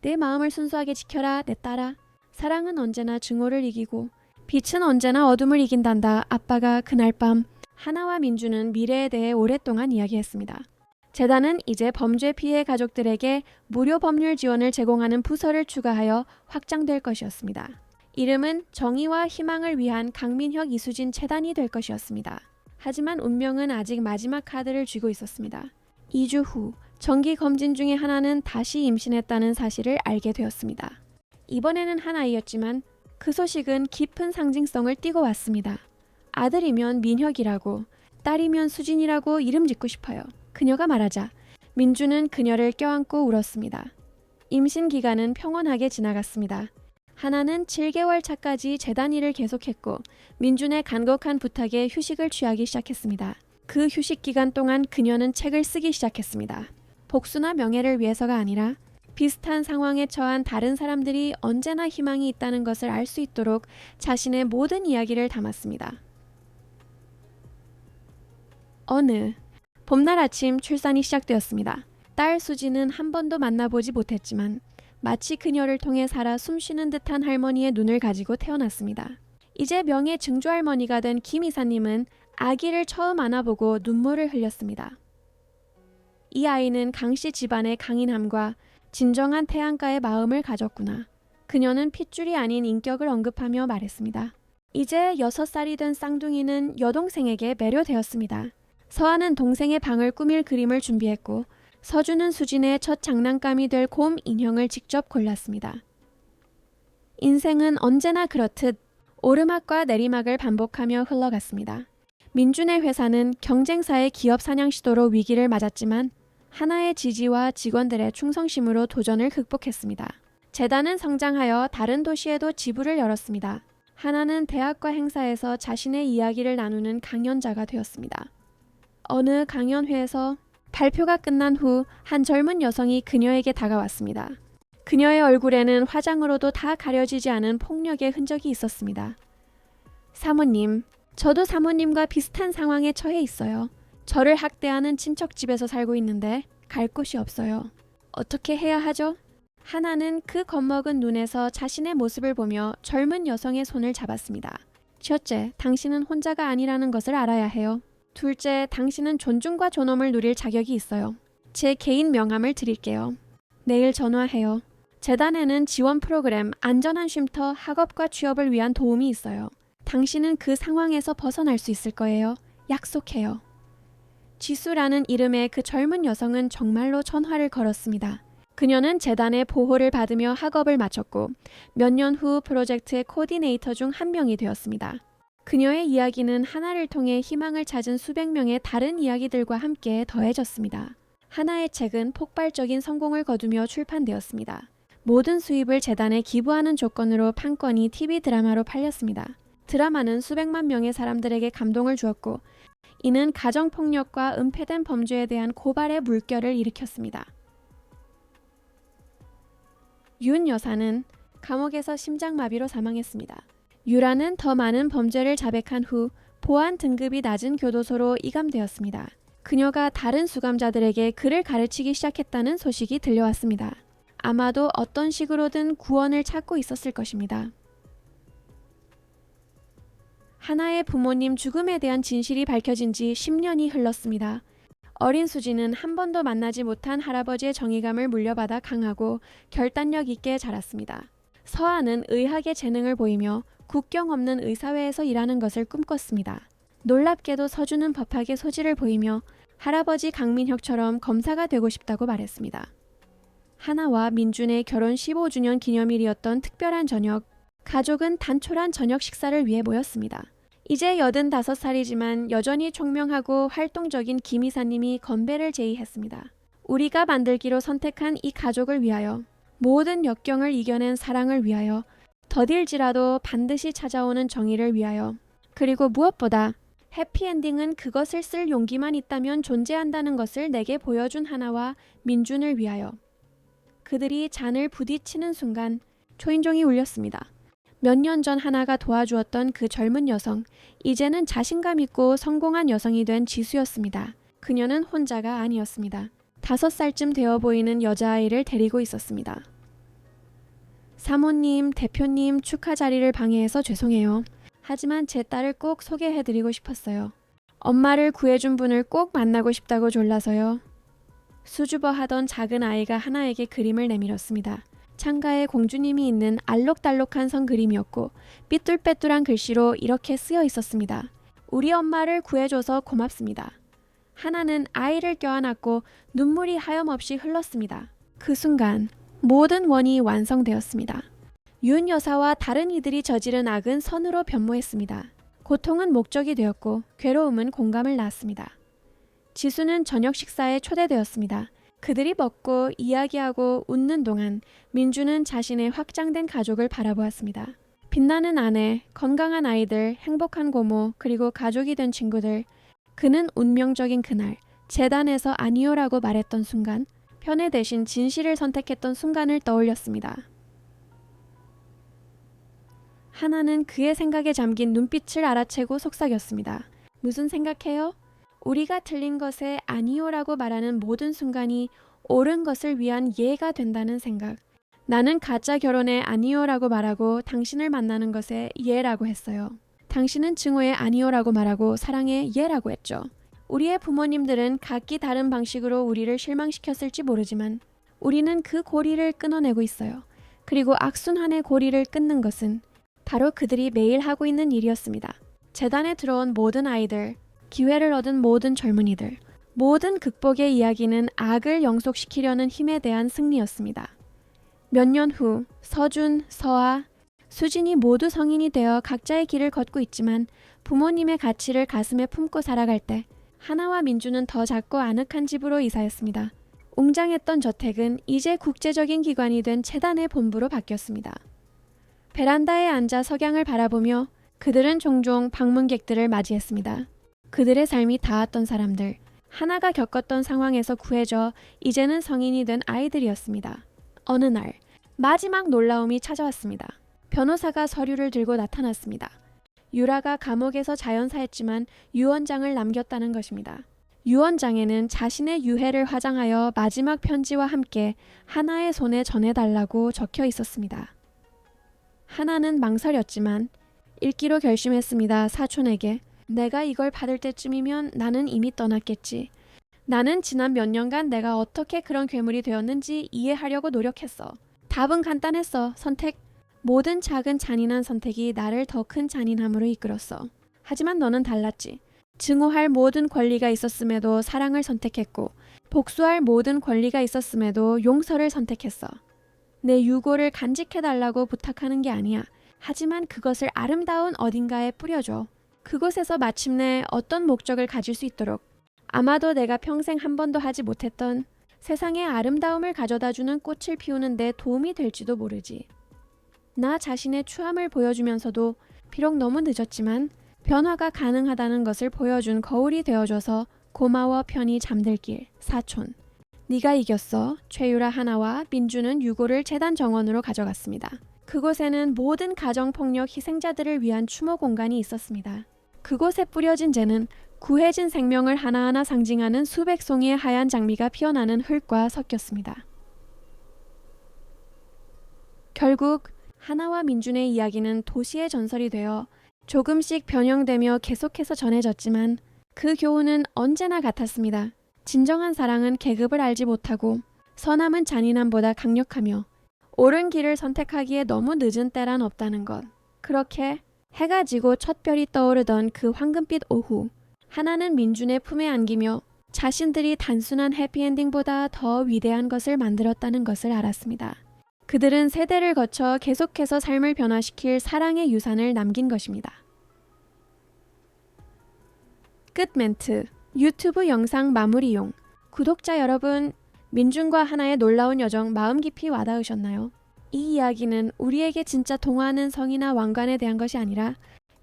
내 마음을 순수하게 지켜라, 내 딸아. 사랑은 언제나 증오를 이기고 빛은 언제나 어둠을 이긴단다. 아빠가 그날 밤. 하나와 민주는 미래에 대해 오랫동안 이야기했습니다. 재단은 이제 범죄 피해 가족들에게 무료 법률 지원을 제공하는 부서를 추가하여 확장될 것이었습니다. 이름은 정의와 희망을 위한 강민혁 이수진 재단이 될 것이었습니다. 하지만 운명은 아직 마지막 카드를 쥐고 있었습니다. 2주 후 정기 검진 중에 하나는 다시 임신했다는 사실을 알게 되었습니다. 이번에는 한 아이였지만 그 소식은 깊은 상징성을 띠고 왔습니다. 아들이면 민혁이라고, 딸이면 수진이라고 이름 짓고 싶어요. 그녀가 말하자 민주는 그녀를 껴안고 울었습니다. 임신 기간은 평온하게 지나갔습니다. 하나는 7개월 차까지 재단 일을 계속했고 민준의 간곡한 부탁에 휴식을 취하기 시작했습니다. 그 휴식 기간 동안 그녀는 책을 쓰기 시작했습니다. 복수나 명예를 위해서가 아니라 비슷한 상황에 처한 다른 사람들이 언제나 희망이 있다는 것을 알 수 있도록 자신의 모든 이야기를 담았습니다. 어느 봄날 아침 출산이 시작되었습니다. 딸 수지는 한 번도 만나보지 못했지만 마치 그녀를 통해 살아 숨쉬는 듯한 할머니의 눈을 가지고 태어났습니다. 이제 명예 증조할머니가 된 김 이사님은 아기를 처음 안아보고 눈물을 흘렸습니다. 이 아이는 강씨 집안의 강인함과 진정한 태양가의 마음을 가졌구나. 그녀는 핏줄이 아닌 인격을 언급하며 말했습니다. 이제 6살이 된 쌍둥이는 여동생에게 매료되었습니다. 서아는 동생의 방을 꾸밀 그림을 준비했고 서주는 수진의 첫 장난감이 될 곰 인형을 직접 골랐습니다. 인생은 언제나 그렇듯 오르막과 내리막을 반복하며 흘러갔습니다. 민준의 회사는 경쟁사의 기업 사냥 시도로 위기를 맞았지만 하나의 지지와 직원들의 충성심으로 도전을 극복했습니다. 재단은 성장하여 다른 도시에도 지부를 열었습니다. 하나는 대학과 행사에서 자신의 이야기를 나누는 강연자가 되었습니다. 어느 강연회에서 발표가 끝난 후 한 젊은 여성이 그녀에게 다가왔습니다. 그녀의 얼굴에는 화장으로도 다 가려지지 않은 폭력의 흔적이 있었습니다. 사모님, 저도 사모님과 비슷한 상황에 처해 있어요. 저를 학대하는 친척집에서 살고 있는데 갈 곳이 없어요. 어떻게 해야 하죠? 하나는 그 겁먹은 눈에서 자신의 모습을 보며 젊은 여성의 손을 잡았습니다. 첫째, 당신은 혼자가 아니라는 것을 알아야 해요. 둘째, 당신은 존중과 존엄을 누릴 자격이 있어요. 제 개인 명함을 드릴게요. 내일 전화해요. 재단에는 지원 프로그램 안전한 쉼터 학업과 취업을 위한 도움이 있어요. 당신은 그 상황에서 벗어날 수 있을 거예요. 약속해요. 지수라는 이름의 그 젊은 여성은 정말로 전화를 걸었습니다. 그녀는 재단의 보호를 받으며 학업을 마쳤고 몇 년 후 프로젝트의 코디네이터 중 한 명이 되었습니다. 그녀의 이야기는 하나를 통해 희망을 찾은 수백 명의 다른 이야기들과 함께 더해졌습니다. 하나의 책은 폭발적인 성공을 거두며 출판되었습니다. 모든 수입을 재단에 기부하는 조건으로 판권이 TV 드라마로 팔렸습니다. 드라마는 수백만 명의 사람들에게 감동을 주었고 이는 가정폭력과 은폐된 범죄에 대한 고발의 물결을 일으켰습니다. 윤 여사는 감옥에서 심장마비로 사망했습니다. 유라는 더 많은 범죄를 자백한 후 보안 등급이 낮은 교도소로 이감되었습니다. 그녀가 다른 수감자들에게 글을 가르치기 시작했다는 소식이 들려왔습니다. 아마도 어떤 식으로든 구원을 찾고 있었을 것입니다. 하나의 부모님 죽음에 대한 진실이 밝혀진 지 10년이 흘렀습니다. 어린 수지는 한 번도 만나지 못한 할아버지의 정의감을 물려받아 강하고 결단력 있게 자랐습니다. 서아는 의학의 재능을 보이며 국경 없는 의사회에서 일하는 것을 꿈꿨습니다. 놀랍게도 서주는 법학의 소질을 보이며 할아버지 강민혁처럼 검사가 되고 싶다고 말했습니다. 하나와 민준의 결혼 15주년 기념일이었던 특별한 저녁, 가족은 단촐한 저녁 식사를 위해 모였습니다. 이제 85살이지만 여전히 총명하고 활동적인 김 이사님이 건배를 제의했습니다. 우리가 만들기로 선택한 이 가족을 위하여, 모든 역경을 이겨낸 사랑을 위하여, 더딜지라도 반드시 찾아오는 정의를 위하여, 그리고 무엇보다 해피엔딩은 그것을 쓸 용기만 있다면 존재한다는 것을 내게 보여준 하나와 민준을 위하여. 그들이 잔을 부딪히는 순간 초인종이 울렸습니다. 몇 년 전 하나가 도와주었던 그 젊은 여성, 이제는 자신감 있고 성공한 여성이 된 지수였습니다. 그녀는 혼자가 아니었습니다. 5살쯤 되어 보이는 여자아이를 데리고 있었습니다. 사모님, 대표님 축하 자리를 방해해서 죄송해요. 하지만 제 딸을 꼭 소개해드리고 싶었어요. 엄마를 구해준 분을 꼭 만나고 싶다고 졸라서요. 수줍어하던 작은 아이가 하나에게 그림을 내밀었습니다. 창가에 공주님이 있는 알록달록한 선 그림이었고 삐뚤빼뚤한 글씨로 이렇게 쓰여 있었습니다. 우리 엄마를 구해줘서 고맙습니다. 하나는 아이를 껴안았고 눈물이 하염없이 흘렀습니다. 그 순간 모든 원이 완성되었습니다. 윤 여사와 다른 이들이 저지른 악은 선으로 변모했습니다. 고통은 목적이 되었고 괴로움은 공감을 낳았습니다. 지수는 저녁 식사에 초대되었습니다. 그들이 먹고 이야기하고 웃는 동안 민주는 자신의 확장된 가족을 바라보았습니다. 빛나는 아내, 건강한 아이들, 행복한 고모, 그리고 가족이 된 친구들. 그는 운명적인 그날 재단에서 아니오라고 말했던 순간, 편애 대신 진실을 선택했던 순간을 떠올렸습니다. 하나는 그의 생각에 잠긴 눈빛을 알아채고 속삭였습니다. 무슨 생각해요? 우리가 틀린 것에 아니오라고 말하는 모든 순간이 옳은 것을 위한 예가 된다는 생각. 나는 가짜 결혼에 아니오라고 말하고 당신을 만나는 것에 예라고 했어요. 당신은 증오에 아니오라고 말하고 사랑에 예라고 했죠. 우리의 부모님들은 각기 다른 방식으로 우리를 실망시켰을지 모르지만 우리는 그 고리를 끊어내고 있어요. 그리고 악순환의 고리를 끊는 것은 바로 그들이 매일 하고 있는 일이었습니다. 재단에 들어온 모든 아이들, 기회를 얻은 모든 젊은이들, 모든 극복의 이야기는 악을 영속시키려는 힘에 대한 승리였습니다. 몇 년 후 서준, 서아, 수진이 모두 성인이 되어 각자의 길을 걷고 있지만 부모님의 가치를 가슴에 품고 살아갈 때 하나와 민주는 더 작고 아늑한 집으로 이사했습니다. 웅장했던 저택은 이제 국제적인 기관이 된 재단의 본부로 바뀌었습니다. 베란다에 앉아 석양을 바라보며 그들은 종종 방문객들을 맞이했습니다. 그들의 삶이 닿았던 사람들, 하나가 겪었던 상황에서 구해져 이제는 성인이 된 아이들이었습니다. 어느 날 마지막 놀라움이 찾아왔습니다. 변호사가 서류를 들고 나타났습니다. 유라가 감옥에서 자연사했지만 유언장을 남겼다는 것입니다. 유언장에는 자신의 유해를 화장하여 마지막 편지와 함께 하나의 손에 전해달라고 적혀 있었습니다. 하나는 망설였지만 읽기로 결심했습니다. 사촌에게. 내가 이걸 받을 때쯤이면 나는 이미 떠났겠지. 나는 지난 몇 년간 내가 어떻게 그런 괴물이 되었는지 이해하려고 노력했어. 답은 간단했어. 선택. 모든 작은 잔인한 선택이 나를 더 큰 잔인함으로 이끌었어. 하지만 너는 달랐지. 증오할 모든 권리가 있었음에도 사랑을 선택했고 복수할 모든 권리가 있었음에도 용서를 선택했어. 내 유고를 간직해달라고 부탁하는 게 아니야. 하지만 그것을 아름다운 어딘가에 뿌려줘. 그곳에서 마침내 어떤 목적을 가질 수 있도록. 아마도 내가 평생 한 번도 하지 못했던 세상의 아름다움을 가져다주는 꽃을 피우는 데 도움이 될지도 모르지. 나 자신의 추함을 보여주면서도 비록 너무 늦었지만 변화가 가능하다는 것을 보여준 거울이 되어줘서 고마워. 편히 잠들길. 사촌. 네가 이겼어. 최유라 하나와 민주는 유고를 재단 정원으로 가져갔습니다. 그곳에는 모든 가정폭력 희생자들을 위한 추모 공간이 있었습니다. 그곳에 뿌려진 재는 구해진 생명을 하나하나 상징하는 수백 송이의 하얀 장미가 피어나는 흙과 섞였습니다. 결국 하나와 민준의 이야기는 도시의 전설이 되어 조금씩 변형되며 계속해서 전해졌지만 그 교훈은 언제나 같았습니다. 진정한 사랑은 계급을 알지 못하고 선함은 잔인함보다 강력하며 옳은 길을 선택하기에 너무 늦은 때란 없다는 것. 그렇게 해가 지고 첫 별이 떠오르던 그 황금빛 오후, 하나는 민준의 품에 안기며 자신들이 단순한 해피엔딩보다 더 위대한 것을 만들었다는 것을 알았습니다. 그들은 세대를 거쳐 계속해서 삶을 변화시킬 사랑의 유산을 남긴 것입니다. 끝 멘트. 유튜브 영상 마무리용. 구독자 여러분, 민준과 하나의 놀라운 여정 마음 깊이 와닿으셨나요? 이 이야기는 우리에게 진짜 동화하는 성이나 왕관에 대한 것이 아니라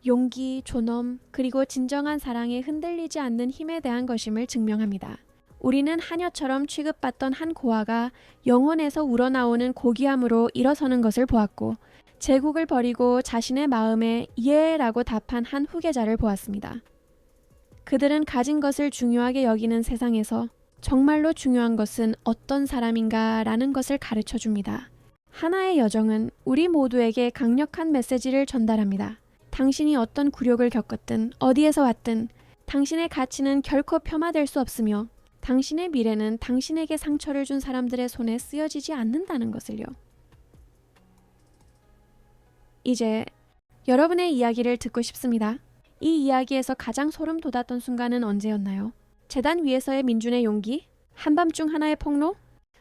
용기, 존엄, 그리고 진정한 사랑에 흔들리지 않는 힘에 대한 것임을 증명합니다. 우리는 하녀처럼 취급받던 한 고아가 영혼에서 우러나오는 고귀함으로 일어서는 것을 보았고 제국을 버리고 자신의 마음에 예라고 답한 한 후계자를 보았습니다. 그들은 가진 것을 중요하게 여기는 세상에서 정말로 중요한 것은 어떤 사람인가 라는 것을 가르쳐 줍니다. 하나의 여정은 우리 모두에게 강력한 메시지를 전달합니다. 당신이 어떤 굴욕을 겪었든 어디에서 왔든 당신의 가치는 결코 폄하될 수 없으며 당신의 미래는 당신에게 상처를 준 사람들의 손에 쓰여지지 않는다는 것을요. 이제 여러분의 이야기를 듣고 싶습니다. 이 이야기에서 가장 소름 돋았던 순간은 언제였나요? 재단 위에서의 민준의 용기? 한밤중 하나의 폭로?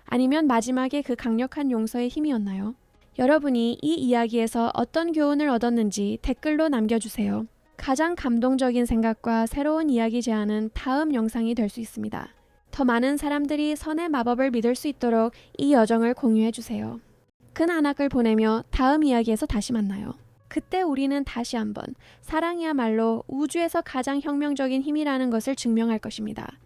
아니면 마지막에 그 강력한 용서의 힘이었나요? 여러분이 이 이야기에서 어떤 교훈을 얻었는지 댓글로 남겨주세요. 가장 감동적인 생각과 새로운 이야기 제안은 다음 영상이 될 수 있습니다. 더 많은 사람들이 선의 마법을 믿을 수 있도록 이 여정을 공유해주세요. 큰 안악을 보내며 다음 이야기에서 다시 만나요. 그때 우리는 다시 한번 사랑이야말로 우주에서 가장 혁명적인 힘이라는 것을 증명할 것입니다.